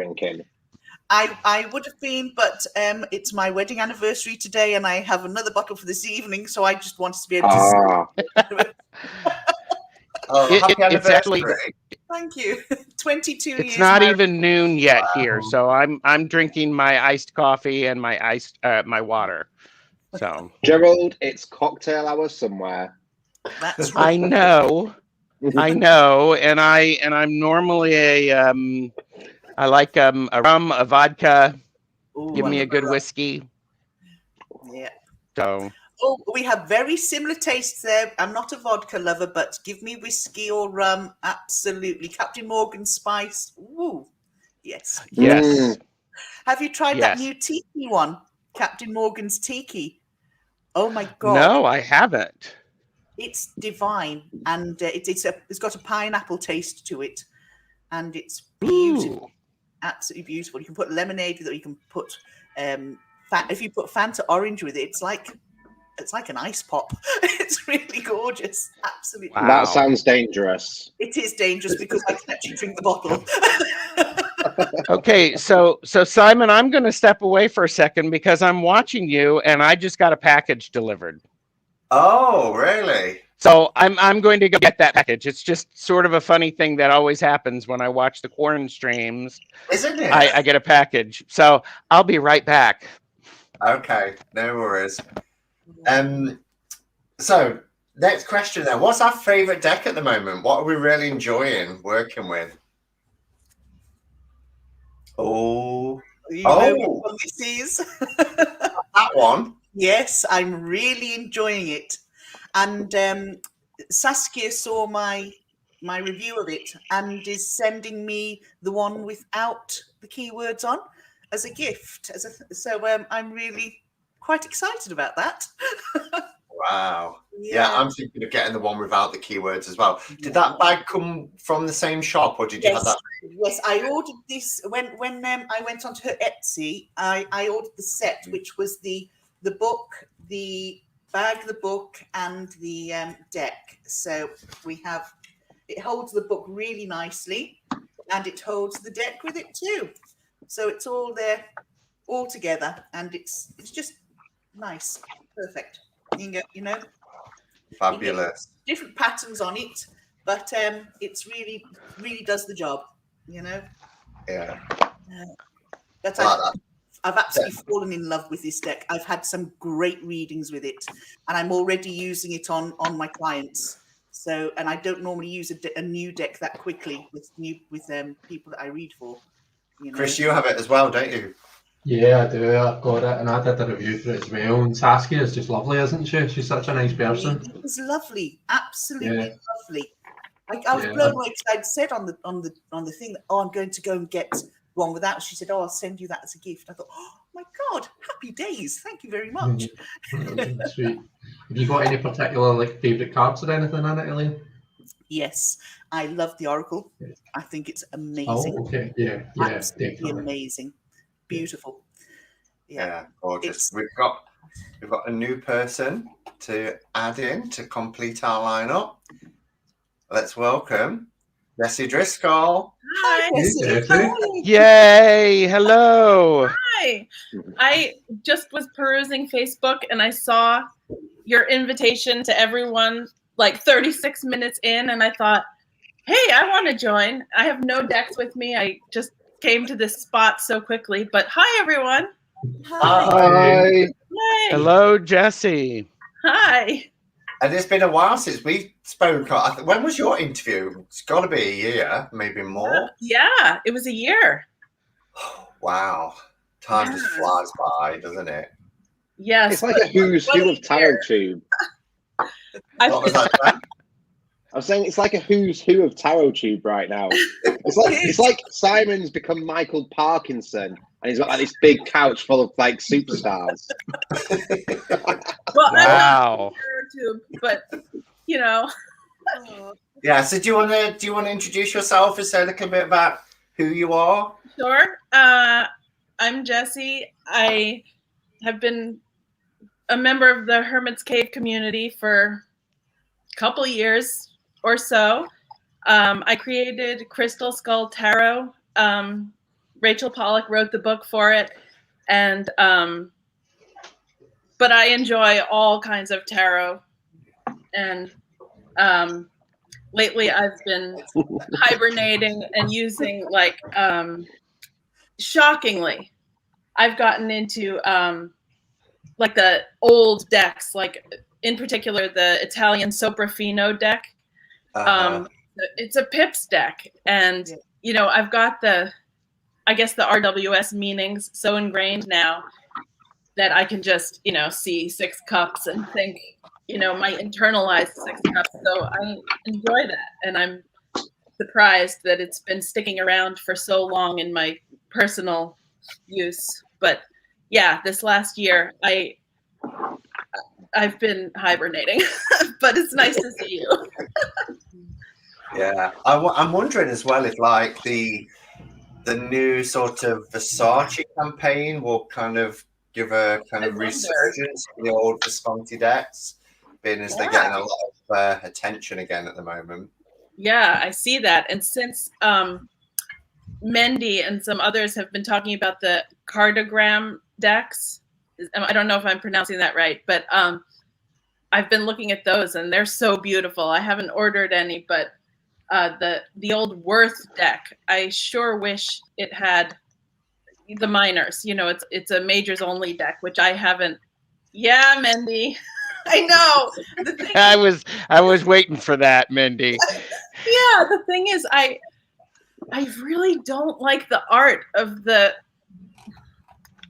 I would have been, but it's my wedding anniversary today, and I have another bottle for this evening, so I just wanted to be able to. Happy It's anniversary. actually, Thank you. 22 years. it's not married. even noon yet here, so I'm drinking my iced coffee and my my water. So Gerald, it's cocktail hour somewhere. That's right. I know, and I'm normally I like a rum, a vodka. Ooh, Give I me a love good that. whiskey. Yeah. So Oh, we have very similar tastes there. I'm not a vodka lover, but give me whiskey or rum, absolutely. Captain Morgan Spice. Ooh, yes. yes, Have you tried that yes. new tiki one, Captain Morgan's Tiki? Oh my God. No, I haven't. It's divine, and it's got a pineapple taste to it, and it's beautiful, Ooh. absolutely beautiful. You can put lemonade with it. You can put if you put Fanta orange with it, it's like an ice pop. It's really gorgeous, absolutely. Wow. That sounds dangerous. It is dangerous because I can actually drink the bottle. Okay, so Simon, I'm going to step away for a second because I'm watching you, and I just got a package delivered. Oh, really? So I'm going to go get that package. It's just sort of a funny thing that always happens when I watch the Quarren streams. Isn't it? I get a package. So I'll be right back. Okay, no worries. So next question then. What's our favorite deck at the moment? What are we really enjoying working with? Oh, You know which one this is? that one. Yes, I'm really enjoying it. And Saskia saw my review of it and is sending me the one without the keywords on as a gift. So I'm really quite excited about that. Wow. Yeah, I'm thinking of getting the one without the keywords as well. Did that bag come from the same shop, or did you have that? Yes, I ordered this when I went onto her Etsy. I ordered the set, which was the book, the bag, the book, and the deck. So it holds the book really nicely, and it holds the deck with it too. So it's all there, all together, and it's just nice, perfect. You know, Fabulous. Different patterns on it, but it's really does the job. You know. Yeah. But I've absolutely fallen in love with this deck. I've had some great readings with it, and I'm already using it on my clients. So, and I don't normally use a new deck that quickly with people that I read for. You know? Chris, you have it as well, don't you? Yeah, I do. I've got it, and I did a review for it as well. And Saskia is just lovely, isn't she? She's such a nice person. It's lovely, absolutely lovely. I was blown away because I'd said on the thing that I'm going to go and get one without. She said, I'll send you that as a gift. I thought, oh my God, happy days! Thank you very much. Sweet. Have you got any particular favourite cards or anything in it, Elaine? Yes, I love the Oracle. I think it's amazing. Oh, okay, yeah, absolutely definitely. amazing, beautiful. Yeah, gorgeous. We've got a new person to add in to complete our lineup. Let's welcome Jessie Driscoll. Hi, Jessie. Yay! Hello. Hi. I just was perusing Facebook and I saw your invitation to everyone like 36 minutes in, and I thought, hey, I want to join. I have no decks with me. I just came to this spot so quickly. But hi, everyone. Hi. Yay. Hello, Jesse. Hi. And it's been a while since we spoke. When was your interview? It's got to be a year, maybe more. Yeah, it was a year. Wow. Time just flies by, doesn't it? Yes. It's like a who's who of Tarot Tube. What was that? Dan? I'm saying it's like a who's who of Tarot Tube right now. It's like Simon's become Michael Parkinson, and he's got like this big couch full of like superstars. Well, Wow. I'm not too, but you know. Yeah. So do you want to introduce yourself and say a little bit about who you are? Sure. I'm Jessie. I have been a member of the Hermit's Cave community for a couple years or so. I created Crystal Skull Tarot. Rachel Pollack wrote the book for it, and but I enjoy all kinds of tarot. And lately, I've been hibernating and using like shockingly, I've gotten into like the old decks, like in particular the Italian Soprafino deck. It's a Pips deck, and you know, I've got I guess the RWS meanings so ingrained now that I can just, you know, see 6 cups and think, you know, my internalized 6 cups. So I enjoy that, and I'm surprised that it's been sticking around for so long in my personal use. But yeah, this last year I've been hibernating, but it's nice to see you. Yeah, I'm wondering as well if like the new sort of Versace campaign will kind of give a kind of resurgence to the old Visconti decks, being as they're getting a lot of attention again at the moment. Yeah, I see that. And since Mendy and some others have been talking about the cartogram decks, I don't know if I'm pronouncing that right, but I've been looking at those and they're so beautiful. I haven't ordered any, but the old Worth deck, I sure wish it had the minors. You know, it's a majors only deck, which I haven't. Yeah, Mendy. I know. The thing I was waiting for that, Mindy. Yeah, the thing is, I really don't like the art of the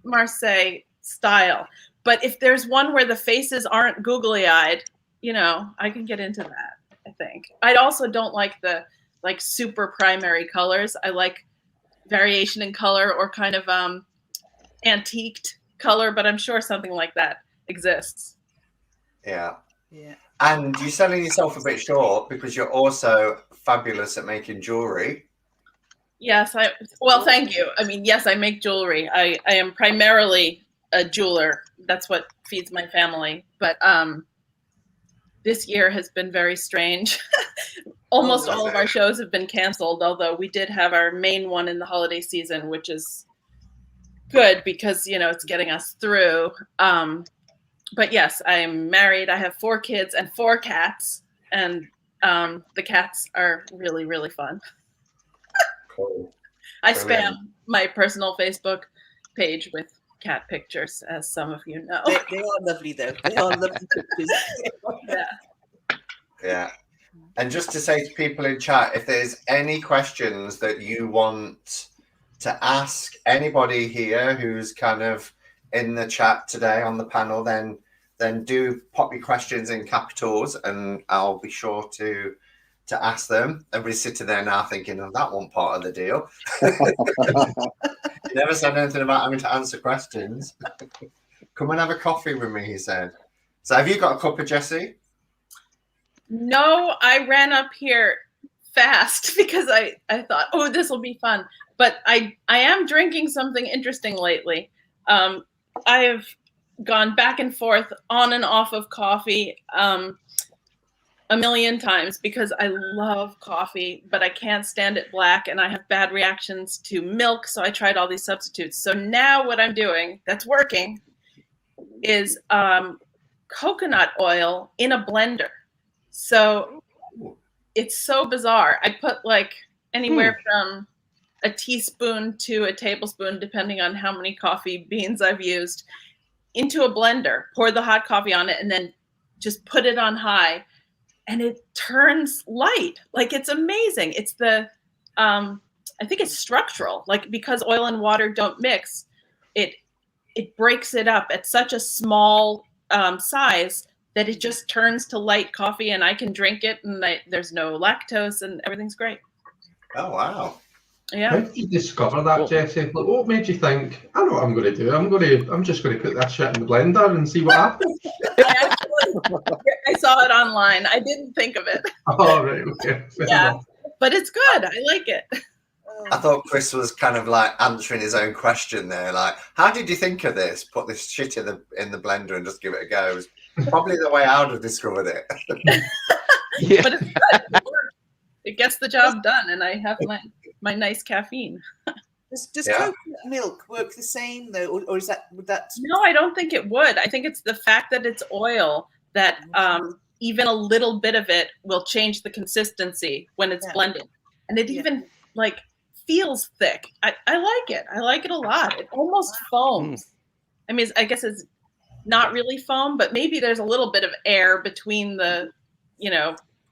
Marseille style. But if there's one where the faces aren't googly-eyed, you know, I can get into that, I think. I also don't like the super primary colors. I like variation in color or kind of antiqued color, but I'm sure something like that exists. Yeah. Yeah. And you're selling yourself a bit short because you're also fabulous at making jewelry. Yes, well, thank you. I mean, yes, I make jewelry. I am primarily a jeweler. That's what feeds my family. But this year has been very strange. Almost all of our shows have been canceled, although we did have our main one in the holiday season, which is good because, you know, it's getting us through. But yes, I'm married. I have 4 kids and 4 cats, and the cats are really, really fun. Cool. I spam my personal Facebook page with cat pictures, as some of you know. They are lovely, though. They are lovely pictures. Yeah. And just to say to people in chat, if there's any questions that you want to ask anybody here who's kind of in the chat today on the panel, then do pop your questions in capitals and I'll be sure to ask them. Everybody's sitting there now thinking, oh, that one part of the deal. You never said anything about having to answer questions. Come and have a coffee with me, he said. So have you got a cuppa, Jessie? No, I ran up here fast because I thought, oh, this will be fun. But I am drinking something interesting lately. I have gone back and forth on and off of coffee a million times because I love coffee, but I can't stand it black and I have bad reactions to milk. So I tried all these substitutes. So now what I'm doing that's working is coconut oil in a blender. So it's so bizarre. I put like anywhere from a teaspoon to a tablespoon, depending on how many coffee beans I've used, into a blender, pour the hot coffee on it, and then just put it on high, and it turns light. Like, it's amazing. It's the, I think it's structural, like, because oil and water don't mix, it breaks it up at such a small size that it just turns to light coffee, and I can drink it, and there's no lactose, and everything's great. Oh, wow. Yeah. How did you discover that, Jessie? Like, what made you think, I know what I'm going to do? I'm just going to put that shit in the blender and see what happens. I saw it online. I didn't think of it. Oh, right, okay. Yeah, but it's good. I like it. I thought Chris was kind of like answering his own question there. Like, how did you think of this? Put this shit in the blender and just give it a go. It was probably the way I would have discovered it. Yeah. But it's good. It gets the job done, and I have my nice caffeine. Does coconut milk work the same though, or is would that? No, I don't think it would. I think it's the fact that it's oil that even a little bit of it will change the consistency when it's blended, and it even like feels thick. I like it. I like it a lot. It almost foams. I mean, I guess it's not really foam, but maybe there's a little bit of air between the,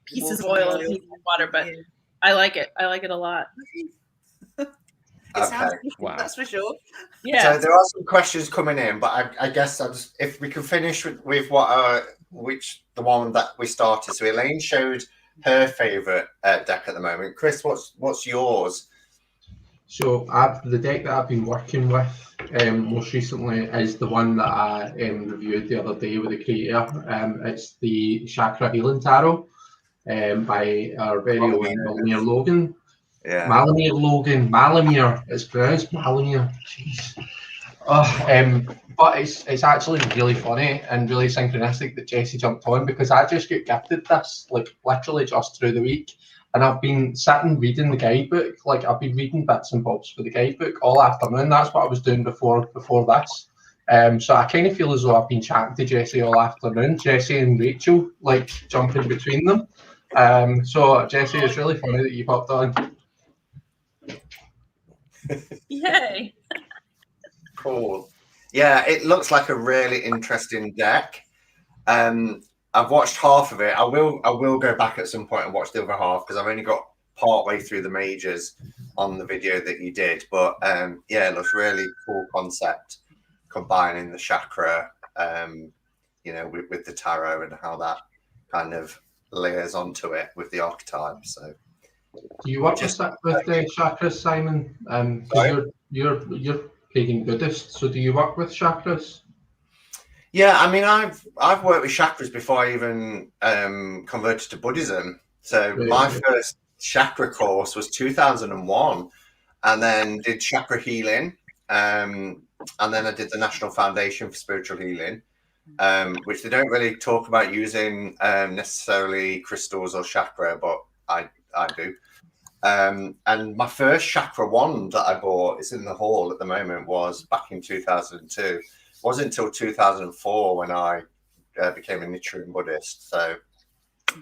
pieces of oil and pieces of water. But I like it. I like it a lot. Okay. Wow. That's for sure. Yeah. So there are some questions coming in, but I guess if we can finish with the one that we started. So Elaine showed her favourite deck at the moment. Chris, what's yours? So the deck that I've been working with most recently is the one that I reviewed the other day with the creator. It's the Chakra Healing Tarot by our very own Malamir Logan. Yeah. Malamir. It's pronounced Malamir. Jeez. But it's actually really funny and really synchronistic that Jessie jumped on, because I just got gifted this like literally just through the week, and I've been sitting reading the guidebook. Like, I've been reading bits and bobs for the guidebook all afternoon. That's what I was doing before this. So I kind of feel as though I've been chatting to Jessie all afternoon. Jessie and Rachel, like, jumping between them. So Jessie, it's really funny that you popped on. Yay. Cool. Yeah, it looks like a really interesting deck. I've watched half of it. I will go back at some point and watch the other half, because I've only got part way through the majors on the video that you did. But it looks really cool concept, combining the chakra, with the tarot, and how that kind of layers onto it with the archetypes. So, do you work with the chakras, Simon? You're pagan Buddhist, so do you work with chakras? Yeah, I mean, I've worked with chakras before I even converted to Buddhism. So my first chakra course was 2001, and then did chakra healing, and then I did the National Foundation for Spiritual Healing, which they don't really talk about using necessarily crystals or chakra, but I do. And my first chakra wand that I bought, it's in the hall at the moment, was back in 2002. It wasn't until 2004 when I became a Nichiren Buddhist. So,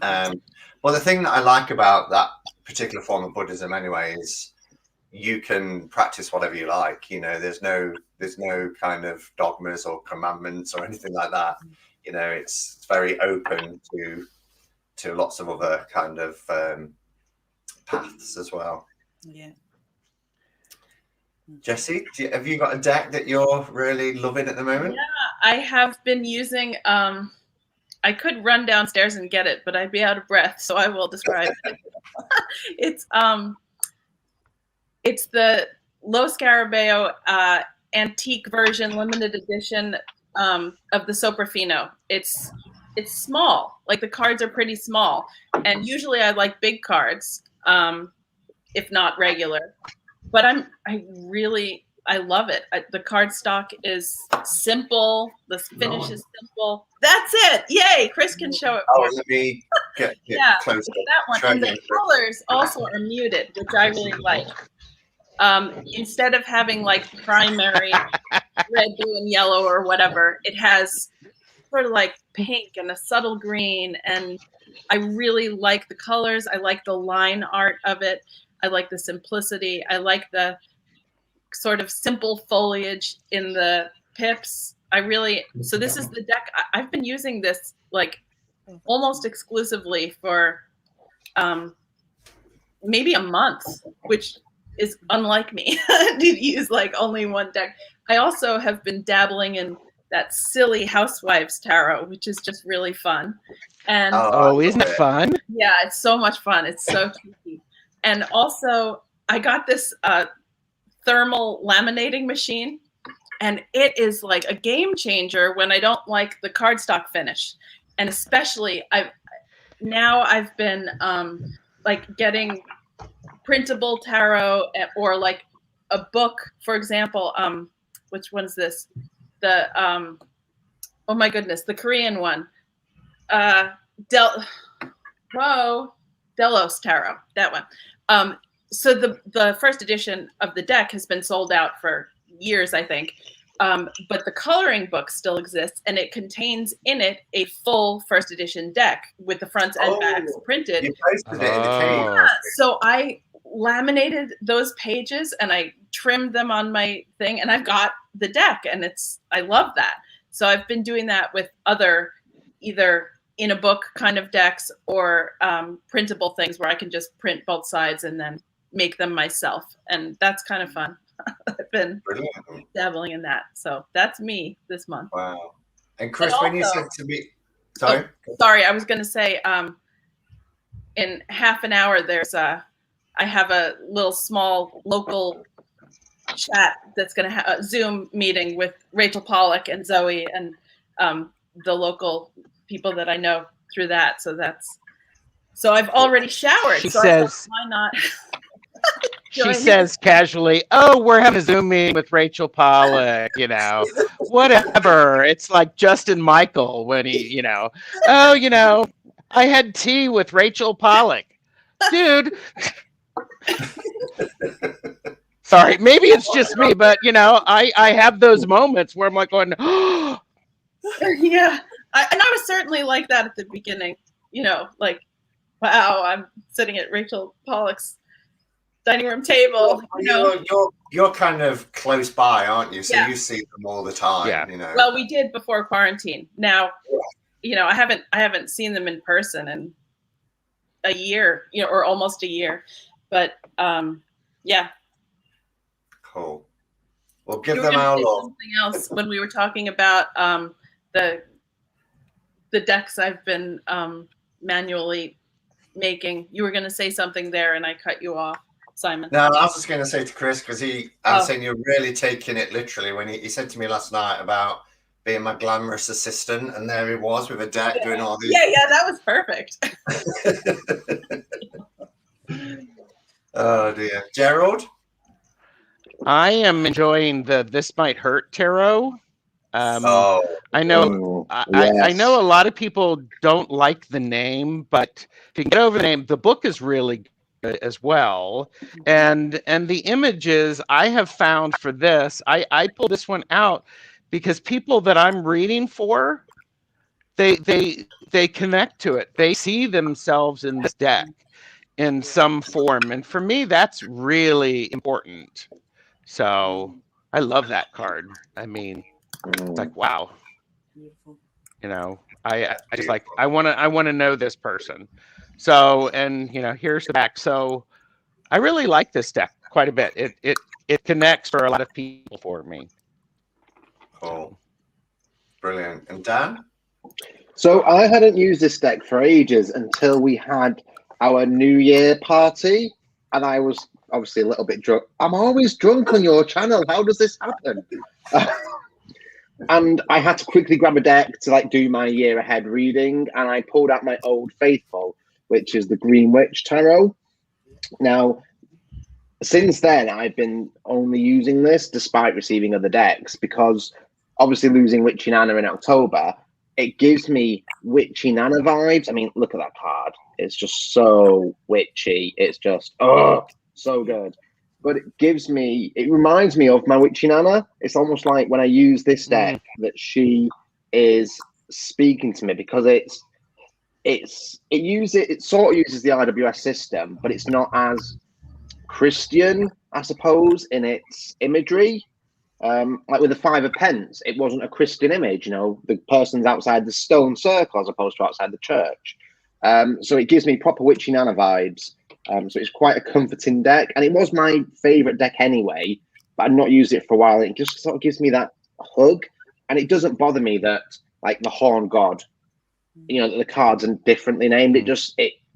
well, the thing that I like about that particular form of Buddhism anyway is you can practice whatever you like. There's no kind of dogmas or commandments or anything like that. It's very open to lots of other kind of paths as well. Yeah. Jessie, have you got a deck that you're really loving at the moment? Yeah, I have been using. I could run downstairs and get it, but I'd be out of breath, so I will describe it. It's the Lo Scarabeo antique version, limited edition of the Soprafino. It's small, like the cards are pretty small, and usually I like big cards, if not regular. But I love it. The card stock is simple. The finish is simple. That's it. Yay! Chris can show it. Let me get closer. That one. And the colors also are muted, which I really like. Instead of having like primary red, blue, and yellow or whatever, it has sort of like pink and a subtle green and I really like the colors. I like the line art of it. I like the simplicity. I like the sort of simple foliage in the pips. So this is the deck. I've been using this like almost exclusively for maybe a month, which is unlike me to use like only one deck. I also have been dabbling in that silly Housewives Tarot, which is just really fun. And isn't it fun? yeah, it's so much fun. It's so cheeky. And also, I got this thermal laminating machine, and it is like a game changer when I don't like the cardstock finish. And especially, I've been like getting printable tarot, or like a book, for example. Which one's this? The oh my goodness, the Korean one. Delos Tarot, that one. So the first edition of the deck has been sold out for years, I think. But the coloring book still exists, and it contains in it a full first edition deck with the fronts and backs printed. You posted it in the cave. Yeah, so I laminated those pages and I trimmed them on my thing, and I've got the deck, and I love that. So I've been doing that with other either in a book kind of decks or printable things where I can just print both sides and then make them myself. And that's kind of fun. I've been dabbling in that. So that's me this month. Wow. And Chris, when you said to me, sorry? Oh, sorry, I was going to say in half an hour, I have a little small local chat that's going to have a Zoom meeting with Rachel Pollack and Zoe and the local people that I know through that. So I've already showered. She so says, why not? She says casually, "Oh, we're having a Zoom meeting with Rachel Pollack, whatever." It's like Justin Michael when he, I had tea with Rachel Pollack. Dude. Sorry, maybe it's just me, but I have those moments where I'm like going, oh. Yeah. And I was certainly like that at the beginning, like, wow, I'm sitting at Rachel Pollack's dining room table. You're kind of close by, aren't you? So yeah. You see them all the time. Yeah. Well, we did before quarantine. Now, I haven't seen them in person in a year, or almost a year. But yeah. Cool. Well, give them our love. Something else when we were talking about the decks I've been manually making. You were going to say something there, and I cut you off, Simon. No, I was just going to say to Chris, because I'm saying you're really taking it literally when he said to me last night about being my glamorous assistant, and there he was with a deck doing all these. Yeah, that was perfect. Oh dear, Gerald. I am enjoying the This Might Hurt tarot. I know. I know a lot of people don't like the name, but if you can get over the name, the book is really good as well. And the images I have found for this, I pulled this one out because people that I'm reading for, they connect to it. They see themselves in this deck in some form, and for me, that's really important. So I love that card. I mean, it's like, wow. I just like, I want to know this person. So, and here's the back. So I really like this deck quite a bit. It connects for a lot of people for me. Cool. Brilliant. And Dan? So I hadn't used this deck for ages until we had our New Year party, and I was obviously a little bit drunk. I'm always drunk on your channel. How does this happen? And I had to quickly grab a deck to do my year ahead reading, and I pulled out my Old Faithful, which is the Green Witch Tarot. Now, since then, I've been only using this despite receiving other decks, because obviously losing Witchy Nana in October, it gives me Witchy Nana vibes. I mean, look at that card. It's just so witchy. It's just, so good. But it reminds me of my Witchy Nana. It's almost like when I use this deck that she is speaking to me, because it sort of uses the RWS system, but it's not as Christian, I suppose, in its imagery. Like with the 5 pence, it wasn't a Christian image. You know, the person's outside the stone circle as opposed to outside the church. So it gives me proper Witchy Nana vibes. So it's quite a comforting deck, and it was my favourite deck anyway. But I've not used it for a while. It just sort of gives me that hug, and it doesn't bother me that like the Horn God, you know, that the cards are differently named.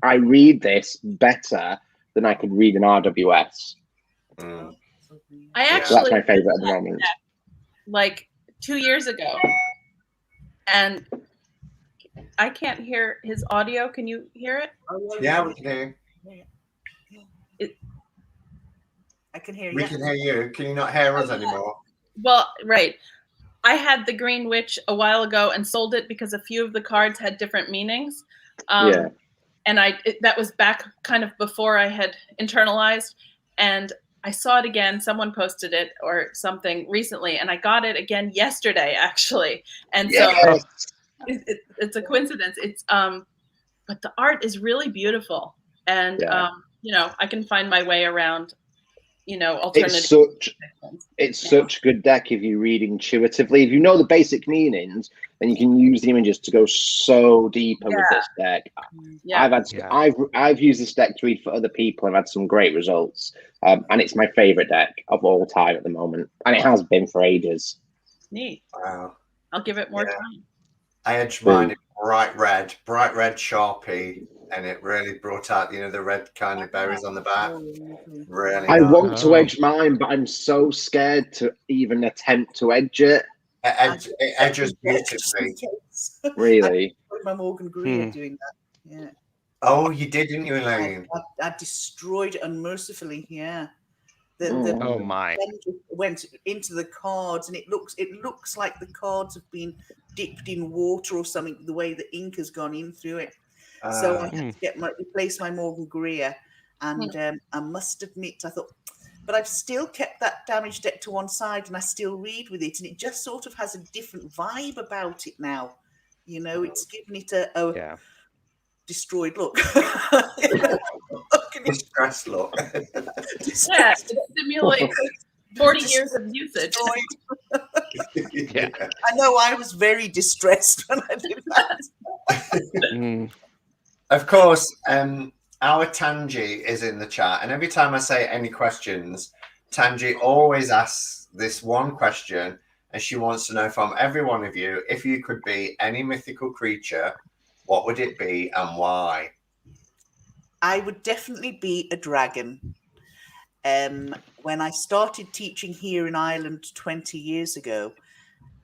I read this better than I could read an RWS. I So actually that's my favourite at the moment. Like 2 years ago, and I can't hear his audio. Can you hear it? Yeah, we can hear you. I can hear you. We can hear you. Can you not hear us anymore? Well, right. I had the Green Witch a while ago and sold it because a few of the cards had different meanings. Yeah. And that was back kind of before I had internalized. And I saw it again. Someone posted it or something recently, and I got it again yesterday, actually. And so it's a coincidence. It's but the art is really beautiful, and you know, I can find my way around, you know, alternative. It's such a good deck if you read intuitively. If you know the basic meanings, then you can use the images to go so deeper with this deck. Yeah. I've used this deck to read for other people and had some great results. And it's my favorite deck of all time at the moment, and it has been for ages. Neat. Wow. I'll give it more time. I edged mine in bright red Sharpie, and it really brought out, you know, the red kind of berries on the back. Really I nice. want to edge mine, but I'm so scared to even attempt to edge it. It edges beautifully. Really? I put my Morgan Greer doing that. Yeah. Oh, you did, didn't you, Elaine? I destroyed it unmercifully. Yeah. Oh my! Went into the cards, and it looks like the cards have been dipped in water or something. The way the ink has gone in through it. So I had to replace my Morgan Greer, and I must admit, I thought, but I've still kept that damaged deck to one side, and I still read with it, and it just sort of has a different vibe about it now. You know, it's given it a destroyed look. Distressed look. Yeah, it simulates 40 years of usage. I know I was very distressed when I did that. Of course, our Tanji is in the chat, and every time I say any questions, Tanji always asks this one question, and she wants to know from every one of you, if you could be any mythical creature, what would it be and why? I would definitely be a dragon. When I started teaching here in Ireland 20 years ago,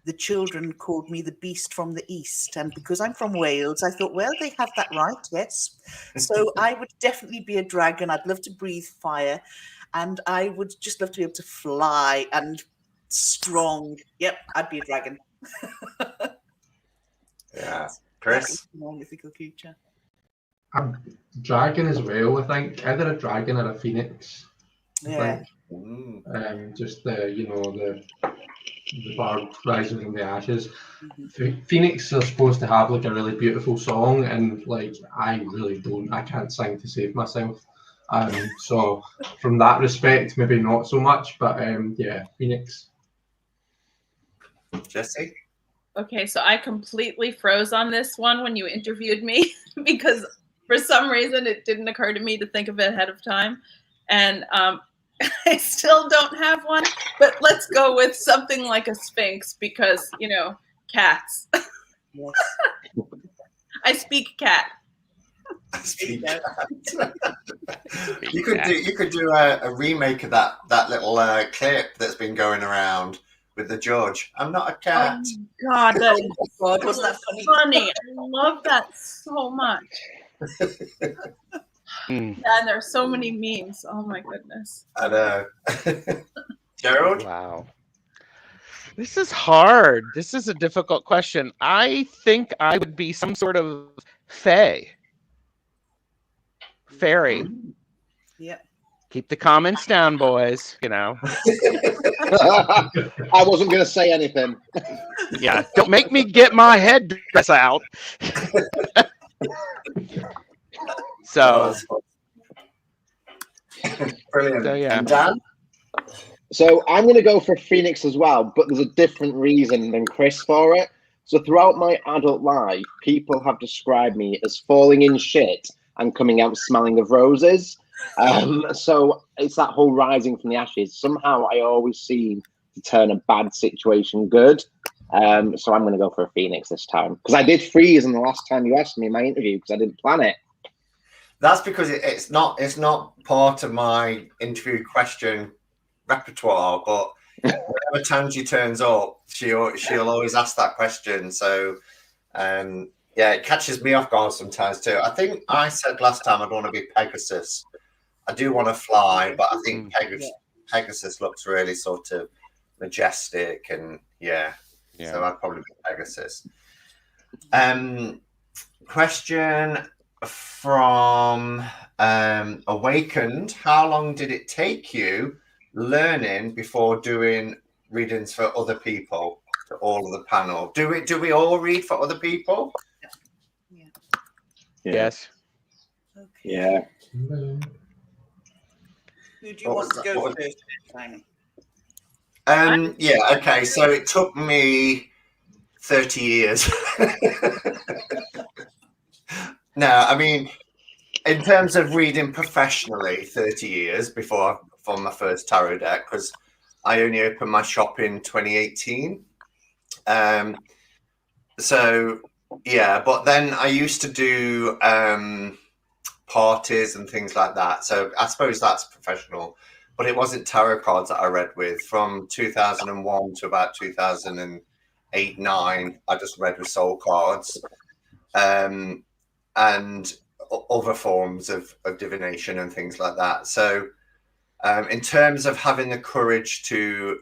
the children called me the beast from the east. And because I'm from Wales, I thought, well, they have that right, yes. So I would definitely be a dragon. I'd love to breathe fire. And I would just love to be able to fly and strong. Yep, I'd be a dragon. Yeah. Chris? More mythical creature. Dragon as well, I think. Either a dragon or a phoenix. Yeah. Just the bird rising from the ashes. Phoenix are supposed to have like a really beautiful song, and like I really don't. I can't sing to save myself. So from that respect, maybe not so much. But yeah, Phoenix. Jesse? Okay, so I completely froze on this one when you interviewed me because for some reason it didn't occur to me to think of it ahead of time. And I still don't have one, but let's go with something like a sphinx because, you know, cats. Yes. I speak cat. You could do a remake of that little clip that's been going around with the judge. I'm not a cat. Oh God, that is wasn't that funny? I love that so much. Yeah, and there are so many memes. Oh my goodness. I know. Gerald? Wow. This is hard. This is a difficult question. I think I would be some sort of fairy. Yeah. Keep the comments down, boys. You know. I wasn't going to say anything. Yeah. Don't make me get my head dress out. So, Brilliant. So, yeah. And Dan? So I'm going to go for Phoenix as well, but there's a different reason than Chris for it. So throughout my adult life, people have described me as falling in shit and coming out smelling of roses. So it's that whole rising from the ashes. Somehow I always seem to turn a bad situation good. So I'm going to go for a Phoenix this time, because I did freeze in the last time you asked me in my interview because I didn't plan it. That's because it's not part of my interview question repertoire, but whenever Tangi turns up, she'll always ask that question. So yeah, it catches me off guard sometimes too. I think I said last time I'd want to be Pegasus. I do want to fly, but I think Pegasus looks really sort of majestic, and so I'd probably be Pegasus. Question from Awakened: how long did it take you learning before doing readings for other people, to all of the panel? Do we all read for other people? Yes. Okay. Yeah. Who do you want to go first, Simon? Okay, so it took me 30 years. No, I mean, in terms of reading professionally, 30 years before my first tarot deck, because I only opened my shop in 2018. So yeah, but then I used to do parties and things like that. So I suppose that's professional, but it wasn't tarot cards that I read with. From 2001 to about 2008, 9, I just read with soul cards. And other forms of divination and things like that. So in terms of having the courage to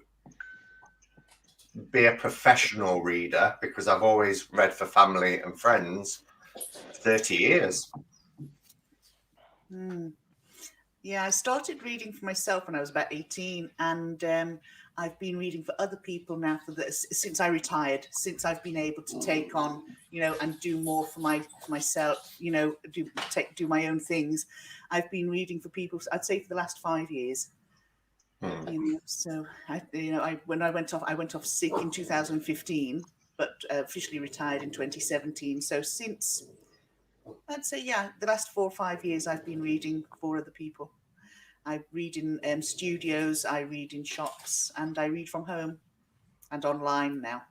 be a professional reader, because I've always read for family and friends, 30 years. Yeah, I started reading for myself when I was about 18, and I've been reading for other people now since I retired, since I've been able to take on, and do more for myself, do my own things. I've been reading for people, I'd say, for the last 5 years. So when I went off sick in 2015, but officially retired in 2017. So since, I'd say, the last 4 or 5 years, I've been reading for other people. I read in studios, I read in shops, and I read from home and online now.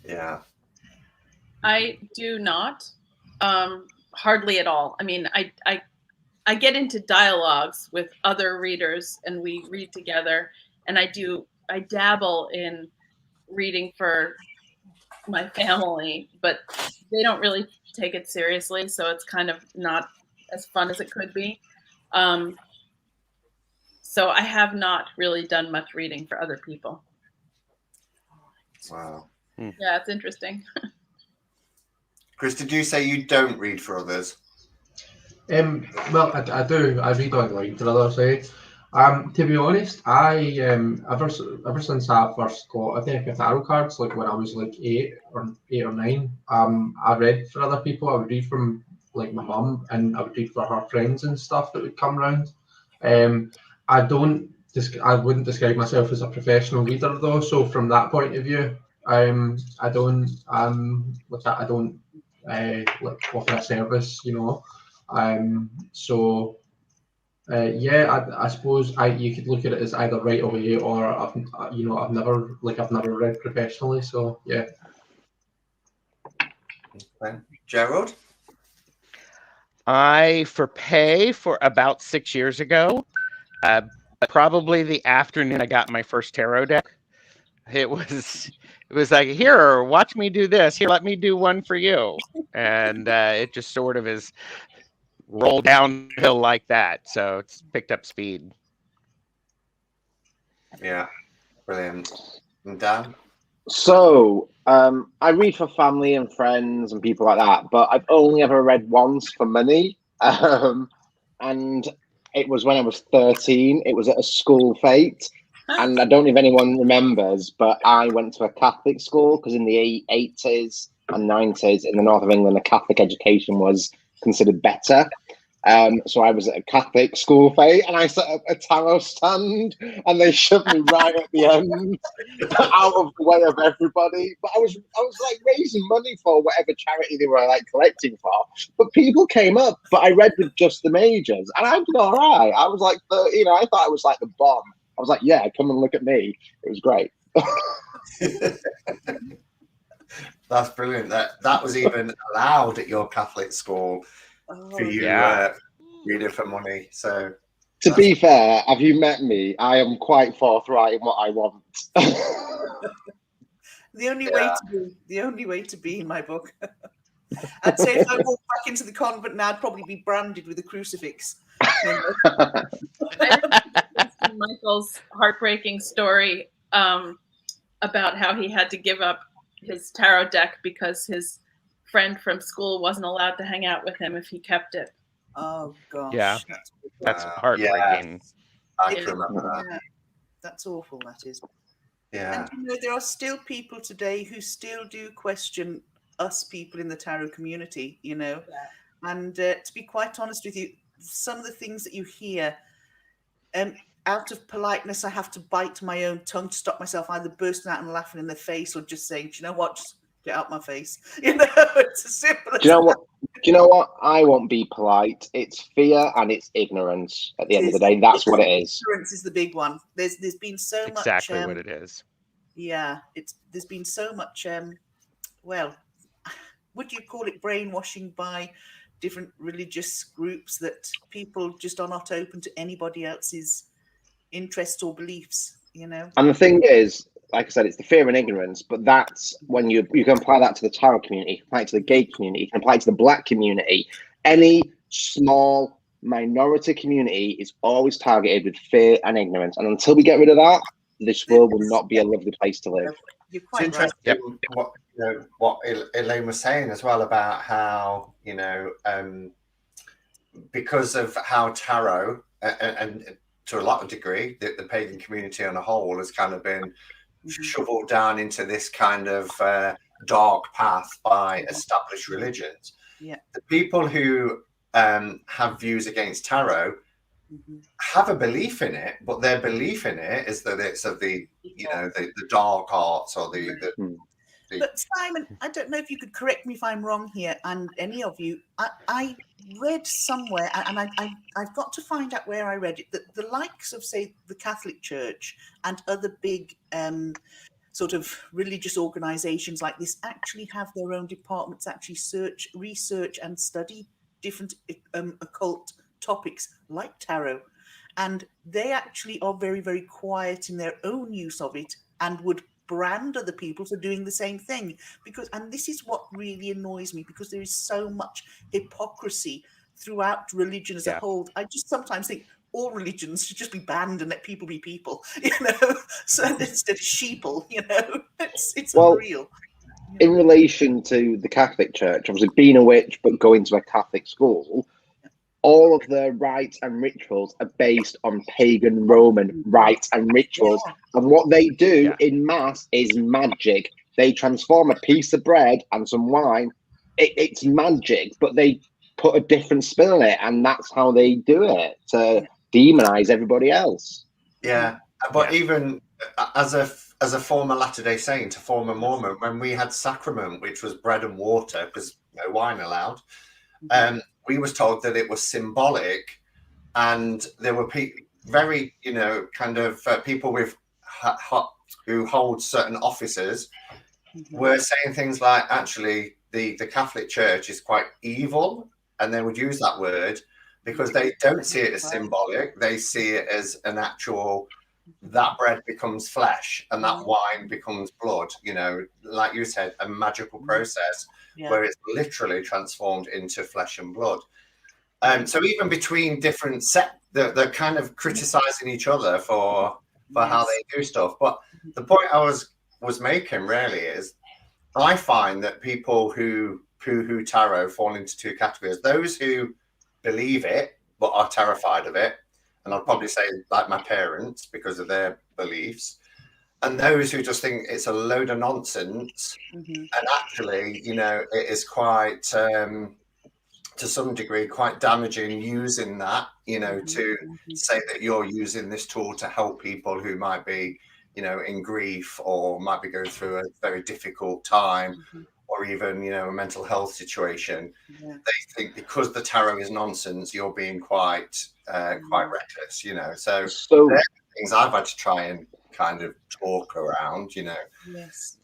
Yeah. I do not, hardly at all. I mean, I get into dialogues with other readers, and we read together. And I dabble in reading for my family, but they don't really take it seriously, so it's kind of not as fun as it could be. So I have not really done much reading for other people. Wow. Yeah, it's interesting. Chris, did you say you don't read for others? Well, I do. I read online for others. To be honest, I ever since I first got a deck of tarot cards, like when I was like 8 or 9, I read for other people. I would read from like my mum, and I would read for her friends and stuff that would come around. I wouldn't describe myself as a professional reader though. So from that point of view, I don't like offer a service, I suppose you could look at it as either right away or I've never read professionally. So yeah. Okay. Gerald? I for about 6 years ago, probably the afternoon I got my first tarot deck. It was like, here, watch me do this. Here, let me do one for you. And it just sort of is rolled downhill like that. So it's picked up speed. Yeah, brilliant. And Dan? So I read for family and friends and people like that, but I've only ever read once for money. And it was when I was 13. It was at a school fete. And I don't know if anyone remembers, but I went to a Catholic school because in the 80s, and 90s in the north of England, the Catholic education was considered better. So I was at a Catholic school, Faye, and I set up a tarot stand, and they shoved me right at the end, out of the way of everybody. But I was like raising money for whatever charity they were like collecting for. But people came up. But I read with just the majors, and I did all right. I was like I thought I was like the bomb. I was like, yeah, come and look at me. It was great. That's brilliant. That was even allowed at your Catholic school for you reading for money. So to be fair, have you met me? I am quite forthright in what I want. The only way to be in my book. I'd say if I walked back into the convent now, I'd probably be branded with a crucifix. I remember Michael's heartbreaking story about how he had to give up his tarot deck because his friend from school wasn't allowed to hang out with him if he kept it. Oh gosh. Yeah, that's heartbreaking. Yeah. I can remember that. Yeah, that's awful. That is. Yeah. And there are still people today who still do question us people in the tarot community. And to be quite honest with you, some of the things that you hear, out of politeness, I have to bite my own tongue to stop myself either bursting out and laughing in their face or just saying, "Do you know what? Just get out my face." It's as simple as Do you know what? I won't be polite. It's fear and it's ignorance. At the end of the day, that's what it is. Ignorance is the big one. There's been so much. Exactly what it is. Yeah, there's been so much. Well, would you call it brainwashing by different religious groups that people just are not open to anybody else's interests or beliefs? And the thing is, like I said, it's the fear and ignorance, but that's when you can apply that to the tarot community, you can apply it to the gay community, you can apply it to the black community. Any small minority community is always targeted with fear and ignorance. And until we get rid of that, this world will not be a lovely place to live. You're It's quite interesting right. what Elaine was saying as well about how, because of how tarot and to a lot of degree, the pagan community on a whole has kind of been shoveled down into this kind of dark path by established religions. Yeah. The people who have views against tarot have a belief in it, but their belief in it is that it's of the dark arts or the But Simon, I don't know if you could correct me if I'm wrong here, and any of you. I read somewhere, and I've got to find out where I read it, that the likes of, say, the Catholic Church and other big sort of religious organizations like this actually have their own departments, actually research and study different occult topics like tarot. And they actually are very, very quiet in their own use of it and would brand other people for doing the same thing, and this is what really annoys me, because there is so much hypocrisy throughout religion as a whole. I just sometimes think all religions should just be banned and let people be people, so instead of sheeple, it's unreal. In relation to the Catholic Church, obviously being a witch but going to a Catholic school, all of their rites and rituals are based on pagan Roman rites and rituals. Yeah. And what they do in mass is magic. They transform a piece of bread and some wine. It's magic, but they put a different spin on it. And that's how they do it, to demonize everybody else. Yeah. But even as a former Latter-day Saint, a former Mormon, when we had sacrament, which was bread and water, because no wine allowed, we was told that it was symbolic, and there were very, people with who hold certain offices were saying things like, actually, the Catholic Church is quite evil, and they would use that word because they don't see it as symbolic. They see it as an actual, that bread becomes flesh and that wine becomes blood, like you said, a magical process where it's literally transformed into flesh and blood. So even between different they're kind of criticizing each other for how they do stuff. But the point I was making really is, I find that people who poo-hoo tarot fall into two categories: those who believe it but are terrified of it, and I'd probably say like my parents because of their beliefs, and those who just think it's a load of nonsense. Mm-hmm. And actually, you know, it is quite, to some degree, quite damaging using that, you know, to say that you're using this tool to help people who might be, you know, in grief or might be going through a very difficult time, or even, you know, a mental health situation. Yeah. They think because the tarot is nonsense, you're being quite reckless, you know. So they're things I've had to try and kind of talk around, you know. Yes.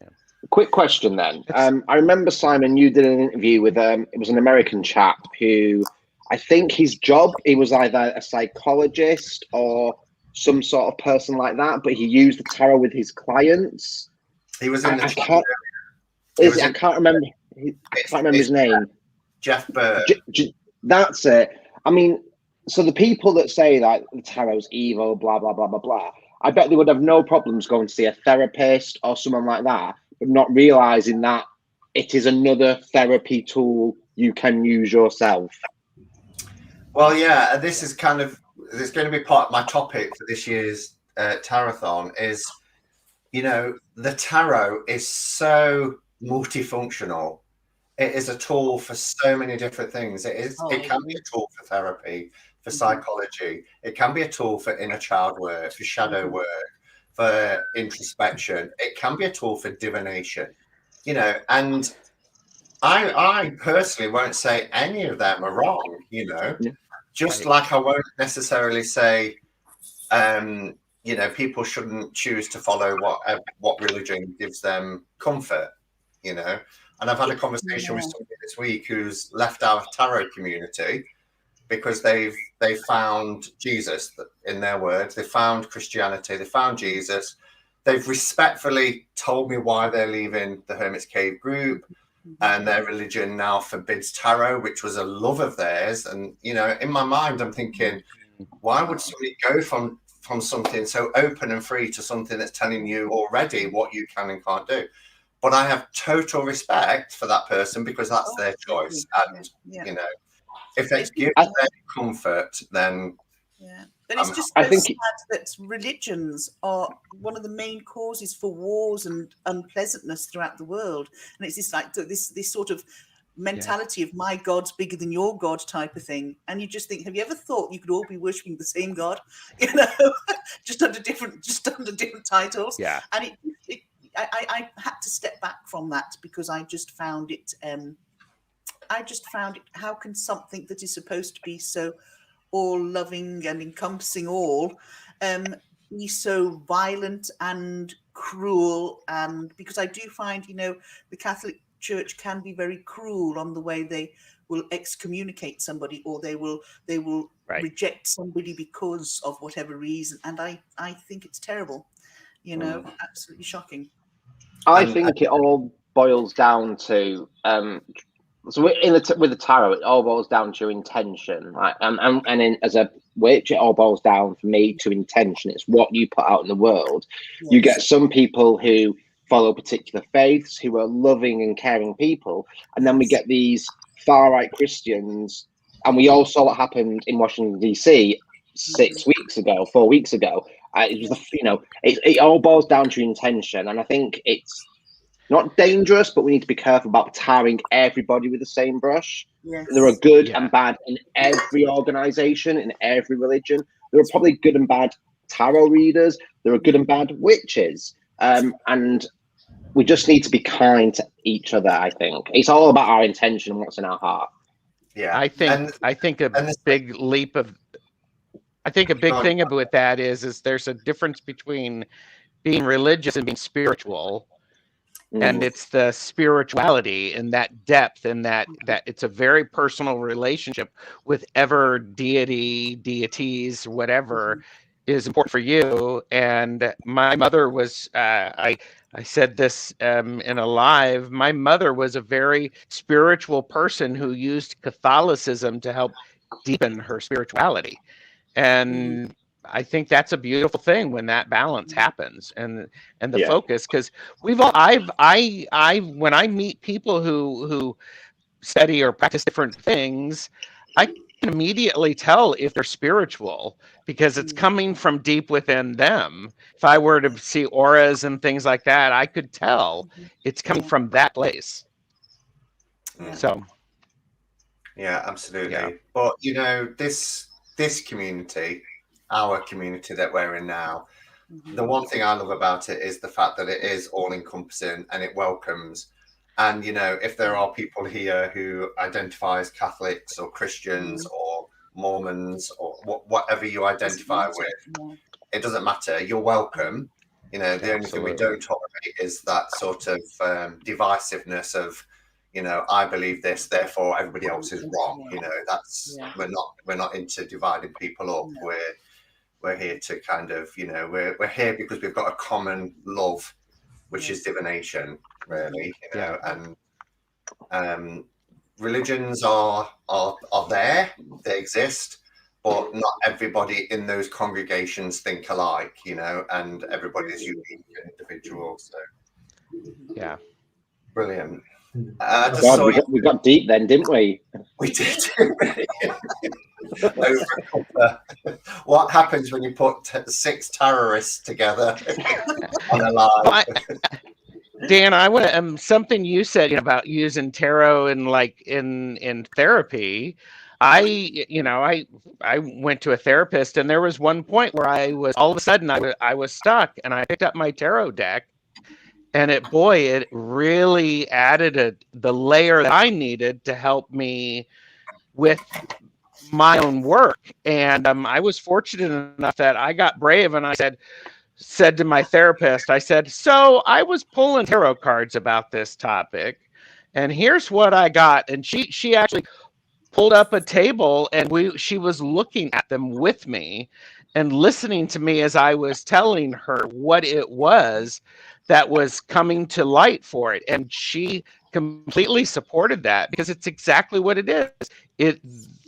Quick question then. I remember, Simon, you did an interview with it was an American chap who, I think his job, he was either a psychologist or some sort of person like that, but he used the tarot with his clients. He was in I can't remember. I can't remember his name. Jeff Bird. That's it. I mean, so the people that say that the tarot's evil, blah blah blah blah blah, I bet they would have no problems going to see a therapist or someone like that, but not realizing that it is another therapy tool you can use yourself. Well, yeah, this is kind of, it's going to be part of my topic for this year's Tarothon is, you know, the tarot is so multifunctional. It is a tool for so many different things. It can be a tool for therapy, for psychology. It can be a tool for inner child work, for shadow work, for introspection. It can be a tool for divination, you know, and I personally won't say any of them are wrong, you know, just like I won't necessarily say, you know, people shouldn't choose to follow what religion gives them comfort, you know. And I've had a conversation with somebody this week who's left our tarot community because they've found Jesus, in their words. They found Christianity, they found Jesus. They've respectfully told me why they're leaving the Hermit's Cave group, and their religion now forbids tarot, which was a love of theirs. And, you know, in my mind, I'm thinking, why would somebody go from something so open and free to something that's telling you already what you can and can't do? But I have total respect for that person because that's their choice. And, you know, if it gives them comfort, then... Yeah. But it's just so sad that religions are one of the main causes for wars and unpleasantness throughout the world. And it's this sort of mentality of my God's bigger than your God type of thing. And you just think, have you ever thought you could all be worshipping the same God? You know, just under different titles. Yeah. And I had to step back from that because I just found it. How can something that is supposed to be so all loving and encompassing all be so violent and cruel? And because I do find, you know, the Catholic Church can be very cruel on the way they will excommunicate somebody, or they will reject somebody because of whatever reason. And I think it's terrible, you know, absolutely shocking. I think it all boils down to so with the tarot, it all boils down to intention, right? And as a witch, it all boils down for me to intention. It's what you put out in the world. Yes. You get some people who follow particular faiths who are loving and caring people, and then we get these far right Christians, and we all saw what happened in Washington DC 4 weeks ago. It was it all boils down to intention, and I think it's not dangerous, but we need to be careful about tarring everybody with the same brush. Yes. There are good and bad in every organization, in every religion. There are probably good and bad tarot readers. There are good and bad witches. And we just need to be kind to each other, I think. It's all about our intention and what's in our heart. Yeah. I think a big thing about that is there's a difference between being religious and being spiritual. And it's the spirituality and that depth and that it's a very personal relationship with deities, whatever is important for you. And my mother was, I said this in a live, my mother was a very spiritual person who used Catholicism to help deepen her spirituality. And I think that's a beautiful thing when that balance happens and the focus, because when I meet people who study or practice different things, I can immediately tell if they're spiritual because it's coming from deep within them. If I were to see auras and things like that, I could tell it's coming from that place. So, yeah, absolutely. Yeah. But you know, this community, our community that we're in now, the one thing I love about it is the fact that it is all encompassing and it welcomes. And you know, if there are people here who identify as Catholics or Christians or Mormons or whatever you identify with, it doesn't matter. You're welcome. You know, the only thing we don't tolerate is that sort of divisiveness of, you know, I believe this, therefore everybody else is wrong. You know, that's we're not into dividing people up. We're here to kind of, you know, we're here because we've got a common love, which is divination, really. You know, and religions are there, they exist, but not everybody in those congregations think alike, you know, and everybody's unique and individual. So yeah, brilliant. God, we got deep then, didn't we? We did. What happens when you put 6 terrorists together on a line? Dan, I want to something you said, you know, about using tarot in therapy. I went to a therapist, and there was one point where I was all of a sudden I was stuck, and I picked up my tarot deck, and it really added the layer that I needed to help me with my own work. And I was fortunate enough that I got brave, and I said to my therapist, I said, so I was pulling tarot cards about this topic, and here's what I got. And she actually pulled up a table, and she was looking at them with me and listening to me as I was telling her what it was that was coming to light for it. And she completely supported that, because it's exactly what it is.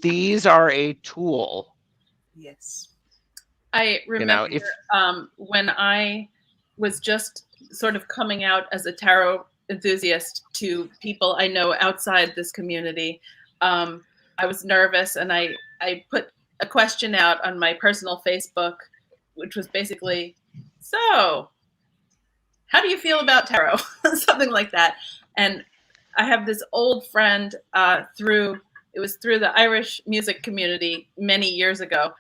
These are a tool. Yes. I remember, you know, when I was just sort of coming out as a tarot enthusiast to people I know outside this community, I was nervous, and I put a question out on my personal Facebook, which was basically, so how do you feel about tarot? Something like that. And I have this old friend through the Irish music community many years ago.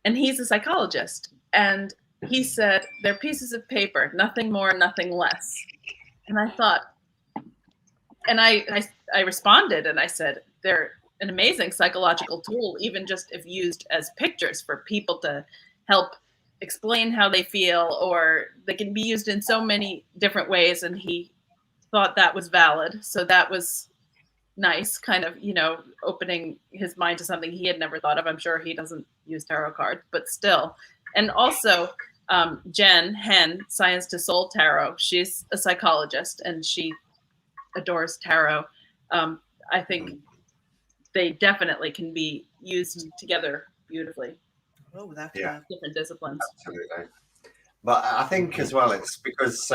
And he's a psychologist. And he said, they're pieces of paper, nothing more, nothing less. And I thought, and I responded, and I said, they're an amazing psychological tool, even just if used as pictures for people to help explain how they feel, or they can be used in so many different ways. And he thought that was valid. So that was nice, kind of, you know, opening his mind to something he had never thought of. I'm sure he doesn't use tarot cards, but still. And also Jen Hen, Science to Soul Tarot, she's a psychologist, and she adores tarot. I think they definitely can be used together beautifully. Oh, without different disciplines. Absolutely. But I think as well, it's because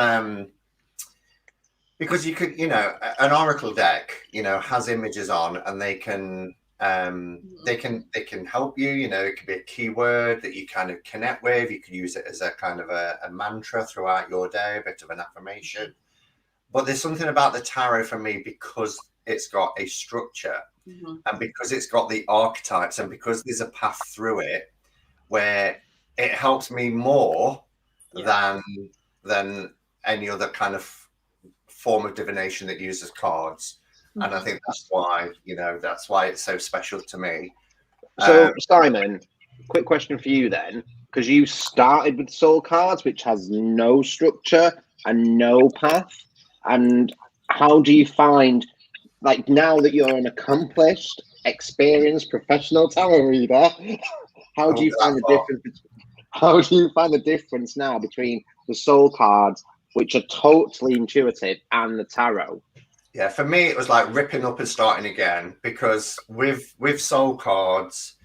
you could, you know, an oracle deck, you know, has images on, and they can help you. You know, it could be a keyword that you kind of connect with. You could use it as a kind of a mantra throughout your day, a bit of an affirmation. But there's something about the tarot for me, because it's got a structure, and because it's got the archetypes, and because there's a path through it, where it helps me more than any other kind of form of divination that uses cards. And I think that's why, you know, that's why it's so special to me. So Simon, quick question for you then, because you started with soul cards, which has no structure and no path. And how do you find, like, now that you're an accomplished, experienced, professional tarot reader, how do you find the difference? How do you find the difference now between the soul cards, which are totally intuitive, and the tarot? Yeah, for me, it was like ripping up and starting again, because with soul cards,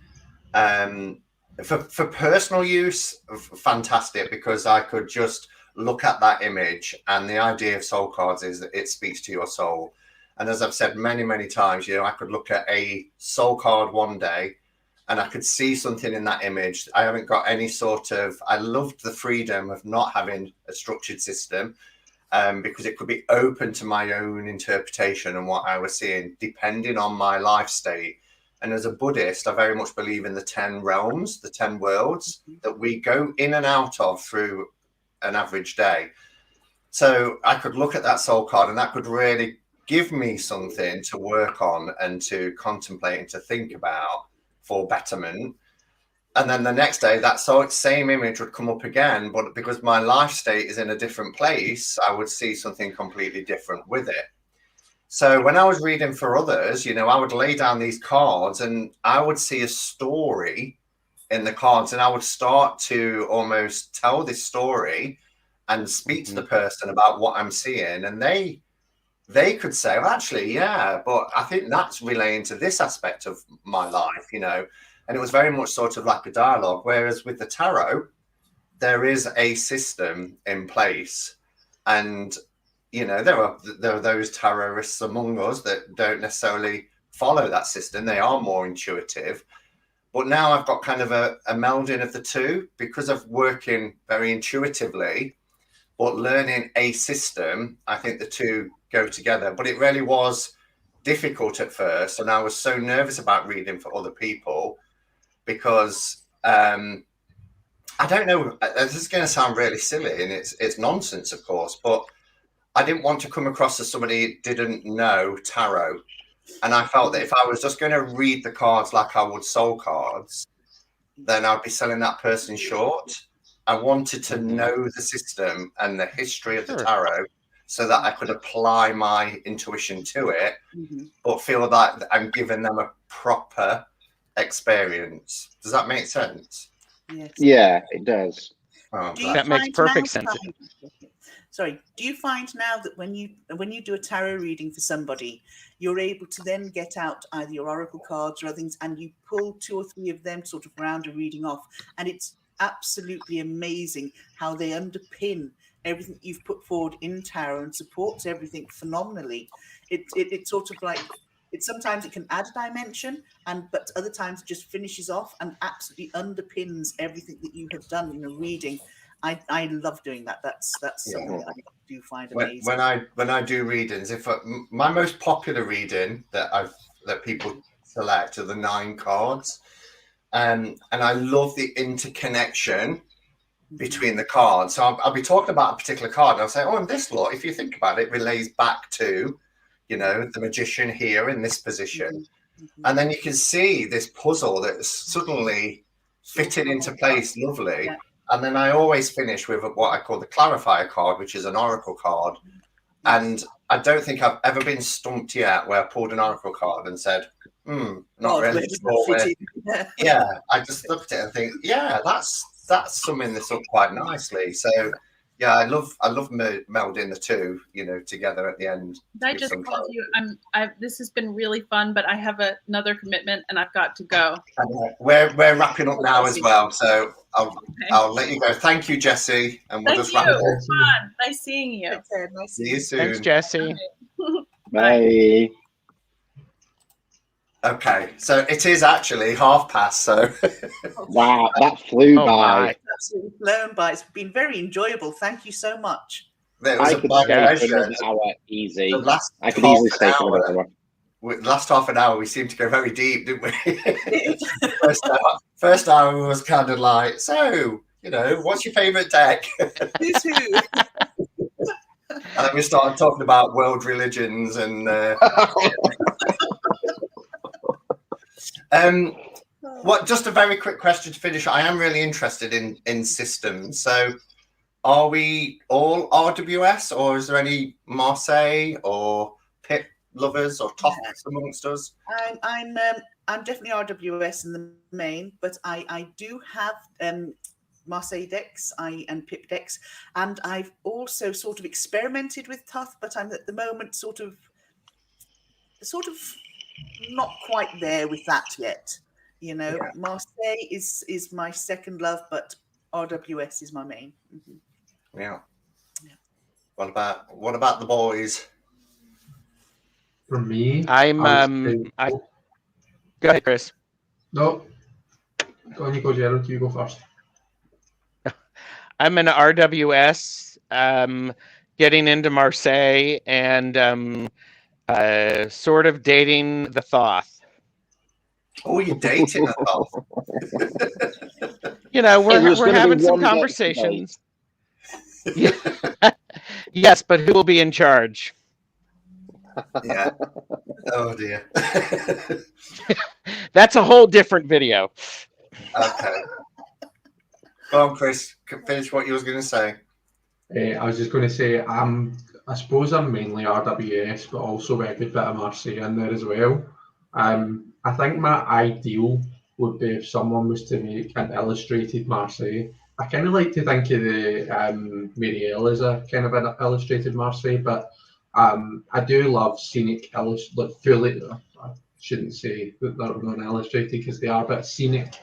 for personal use, fantastic, because I could just look at that image, and the idea of soul cards is that it speaks to your soul. And as I've said many, many times, you know, I could look at a soul card one day, and I could see something in that image. I haven't got any sort of, I loved the freedom of not having a structured system, because it could be open to my own interpretation and what I was seeing, depending on my life state. And as a Buddhist, I very much believe in the 10 realms, the 10 worlds that we go in and out of through an average day. So I could look at that soul card, and that could really give me something to work on and to contemplate and to think about for betterment. And then the next day, that same image would come up again, but because my life state is in a different place, I would see something completely different with it. So when I was reading for others, you know, I would lay down these cards and I would see a story in the cards, and I would start to almost tell this story and speak to the person about what I'm seeing. And they could say, well, actually, yeah, but I think that's relating to this aspect of my life, you know. And it was very much sort of like a dialogue. Whereas with the tarot, there is a system in place. And, you know, there are those terrorists among us that don't necessarily follow that system. They are more intuitive. But now I've got kind of a melding of the two, because of working very intuitively, but learning a system. I think the two go together. But it really was difficult at first. And I was so nervous about reading for other people, because I don't know, this is going to sound really silly, and it's nonsense, of course, but I didn't want to come across as somebody who didn't know tarot. And I felt that if I was just going to read the cards like I would soul cards, then I'd be selling that person short. I wanted to know the system and the history of the tarot so that I could apply my intuition to it, but feel that I'm giving them a proper experience. Does that make sense? Yes. Yeah, it does. Oh, That makes perfect sense. Sorry, do you find now that when you do a tarot reading for somebody, you're able to then get out either your oracle cards or other things, and you pull 2 or 3 of them sort of round a reading off, and it's absolutely amazing how they underpin everything you've put forward in tarot and supports everything phenomenally. It's sort of like, sometimes it can add a dimension, but other times it just finishes off and absolutely underpins everything that you have done in a reading. I love doing that. That's something that I do find amazing. When I do readings, my most popular reading that people select are the 9 cards, and I love the interconnection between the cards. So I'll be talking about a particular card, and I'll say, oh, and this lot, if you think about it, relates back to, you know, the magician here in this position. And then you can see this puzzle that's suddenly fitted into place lovely. Yeah. And then I always finish with what I call the clarifier card, which is an oracle card. And I don't think I've ever been stumped yet where I pulled an oracle card and said, not really sure. Yeah, I just looked at it and think, yeah, that's summing this up quite nicely. So yeah, I love melding the two, you know, together at the end. I just called you. This has been really fun, but I have another commitment and I've got to go. We're wrapping up now as well, so I'll let you go. Thank you, Jessie, and we'll just wrap it up. Fun. Nice seeing you. See you soon. Thanks, Jessie. Bye. Okay, so it is actually 5:30. So wow, that flew by. Absolutely flown by. It's been very enjoyable. Thank you so much. I could stay for an hour easy. I could easily stay for an hour. Last half an hour, we seemed to go very deep, didn't we? First hour was kind of like, so, you know, what's your favourite deck? Who's who? And then we started talking about world religions and. Just a very quick question to finish. I am really interested in systems. So, are we all RWS, or is there any Marseille or Pip lovers or tops amongst us? I'm definitely RWS in the main, but I do have Marseille decks and Pip decks, and I've also sort of experimented with Tuth, but I'm at the moment sort of not quite there with that yet. You know, yeah. Marseille is my second love, but RWS is my main. Mm-hmm. Yeah. What about the boys? For me, go ahead, Chris. No, Go on, you go, Gerald. You go first. I'm an RWS, getting into Marseille, and sort of dating the Thoth. Oh, you're dating a Thoth. You know, we're gonna having be some one day conversations. Yeah. Yes, but who will be in charge? Yeah. Oh dear. That's a whole different video. Okay. Go on, Chris. Finish what you was going to say. I was just going to say I suppose I'm mainly RWS, but also with a good bit of Marseille in there as well. I think my ideal would be if someone was to make an illustrated Marseille. I kind of like to think of the Marielle as a kind of an illustrated Marseille, but I do love scenic fully. I shouldn't say that they're not illustrated because they are, but scenic.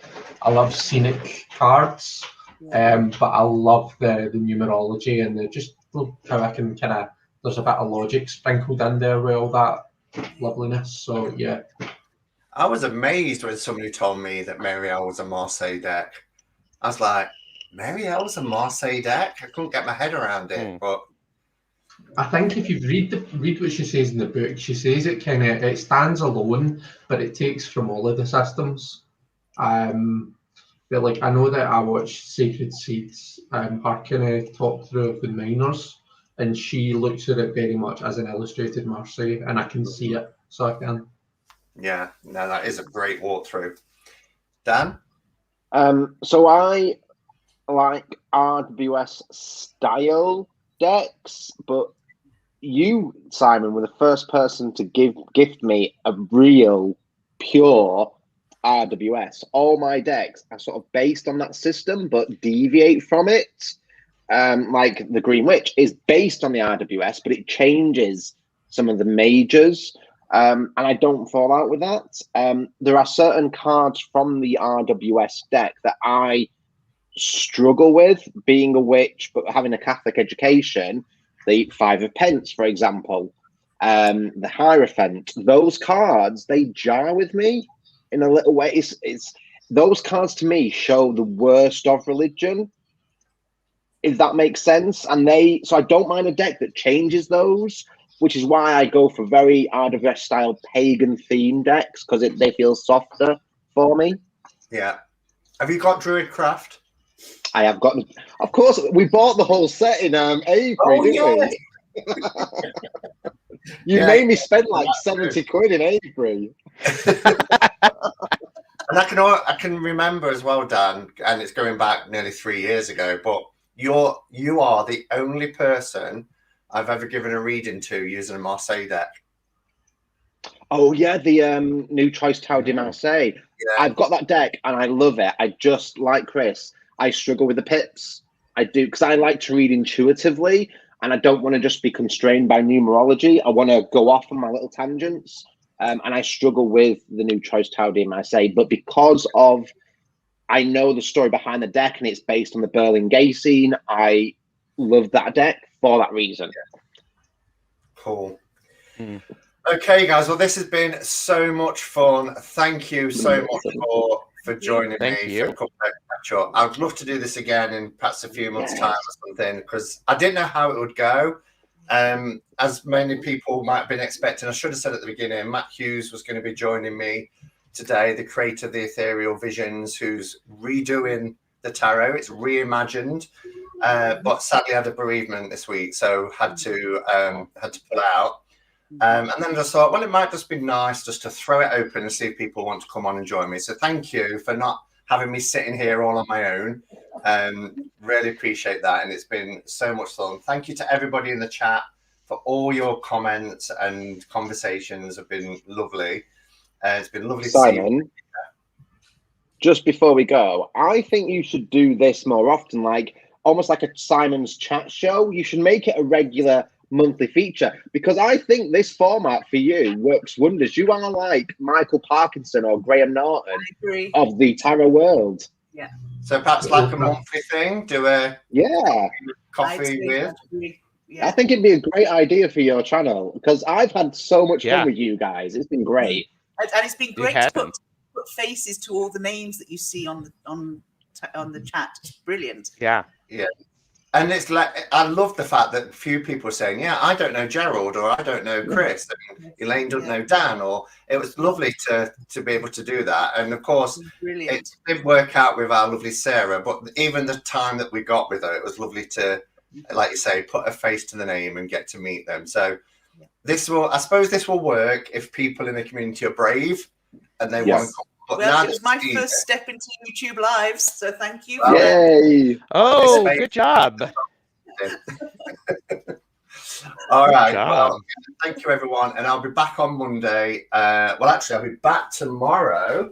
I love scenic cards, but I love the numerology and just how I can kind of. There's a bit of logic sprinkled in there with all that loveliness. So yeah. I was amazed when somebody told me that Marielle was a Marseille deck. I was like, Marielle's a Marseille deck? I couldn't get my head around it, but I think if you read what she says in the book, she says it stands alone, but it takes from all of the systems. But like I know that I watched Sacred Seeds, her kind of talk through of the minors, and she looks at it very much as an illustrated Marseille, and I can see it, so I can. Yeah, no, that is a great walkthrough. Dan? So I like RWS style decks, but you, Simon, were the first person to gift me a real pure RWS. All my decks are sort of based on that system, but deviate from it. Like the Green Witch is based on the RWS, but it changes some of the majors. And I don't fall out with that. There are certain cards from the RWS deck that I struggle with, being a witch but having a Catholic education. The Five of Pence, for example, the Hierophant. Those cards, they jar with me in a little way. It's those cards to me show the worst of religion, if that makes sense. And so I don't mind a deck that changes those, which is why I go for very RWS style pagan theme decks, because they feel softer for me. Yeah. Have you got Druidcraft? I have got, of course, we bought the whole set in Avery, didn't we? You made me spend like 70 quid in Avery. And I can remember as well, Dan, and it's going back nearly 3 years ago, but you are the only person I've ever given a reading to using a Marseille deck. Oh yeah, the new Choice Tower de Marseille. Yeah. I've got that deck and I love it. I just, like Chris, I struggle with the pips. I do, because I like to read intuitively and I don't want to just be constrained by numerology. I want to go off on my little tangents. And I struggle with the new Choice Tower de Marseille. But because I know the story behind the deck and it's based on the Berlin gay scene, I love that deck for that reason. Cool. Okay, guys. Well, this has been so much fun. Thank you so much for joining me for a couple of catch up. I would love to do this again in perhaps a few months' time or something, because I didn't know how it would go. As many people might have been expecting, I should have said at the beginning, Matt Hughes was going to be joining me today, the creator of the Ethereal Visions, who's redoing the tarot. It's reimagined, but sadly had a bereavement this week, so had to pull out. And then I just thought, well, it might just be nice just to throw it open and see if people want to come on and join me. So thank you for not having me sitting here all on my own. Really appreciate that. And it's been so much fun. Thank you to everybody in the chat for all your comments and conversations have been lovely. It's been lovely Simon, to see you. Just before we go, I think you should do this more often, like almost like a Simon's chat show. You should make it a regular monthly feature, because I think this format for you works wonders. You are like Michael Parkinson or Graham Norton of the tarot world. Yeah. So perhaps like a monthly thing, do a coffee with. Yeah. I think it'd be a great idea for your channel, because I've had so much fun with you guys. It's been great. And it's been great to put faces to all the names that you see on the chat. It's brilliant. Yeah. And it's like, I love the fact that few people are saying, yeah, I don't know Gerald, or I don't know Chris, and Elaine doesn't know Dan, or it was lovely to be able to do that. And of course, it didn't work out with our lovely Sarah, but even the time that we got with her, it was lovely to, like you say, put a face to the name and get to meet them. So I suppose this will work if people in the community are brave and they want to come. But well, it was my first step into YouTube Lives, so thank you. Yay! Oh, good job. All right. Well, thank you, everyone. And I'll be back on Monday. Well, actually, I'll be back tomorrow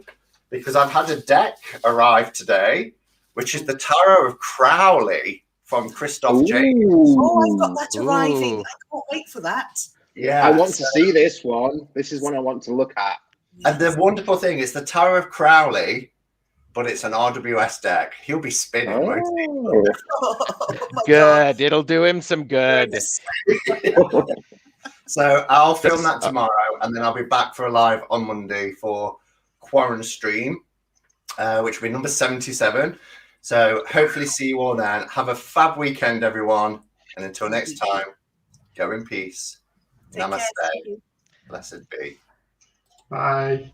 because I've had a deck arrive today, which is the Tarot of Crowley from Christoph James. Oh, I've got that arriving. I can't wait for that. Yeah. I want to see this one. This is one I want to look at. And the wonderful thing is the Tarot of Crowley, but it's an RWS deck. He'll be spinning, won't he? Good. God. It'll do him some good. So I'll film that tomorrow, and then I'll be back for a live on Monday for Quarren Stream, which will be number 77. So hopefully see you all then. Have a fab weekend, everyone. And until next time, go in peace. Namaste. Blessed be. Bye.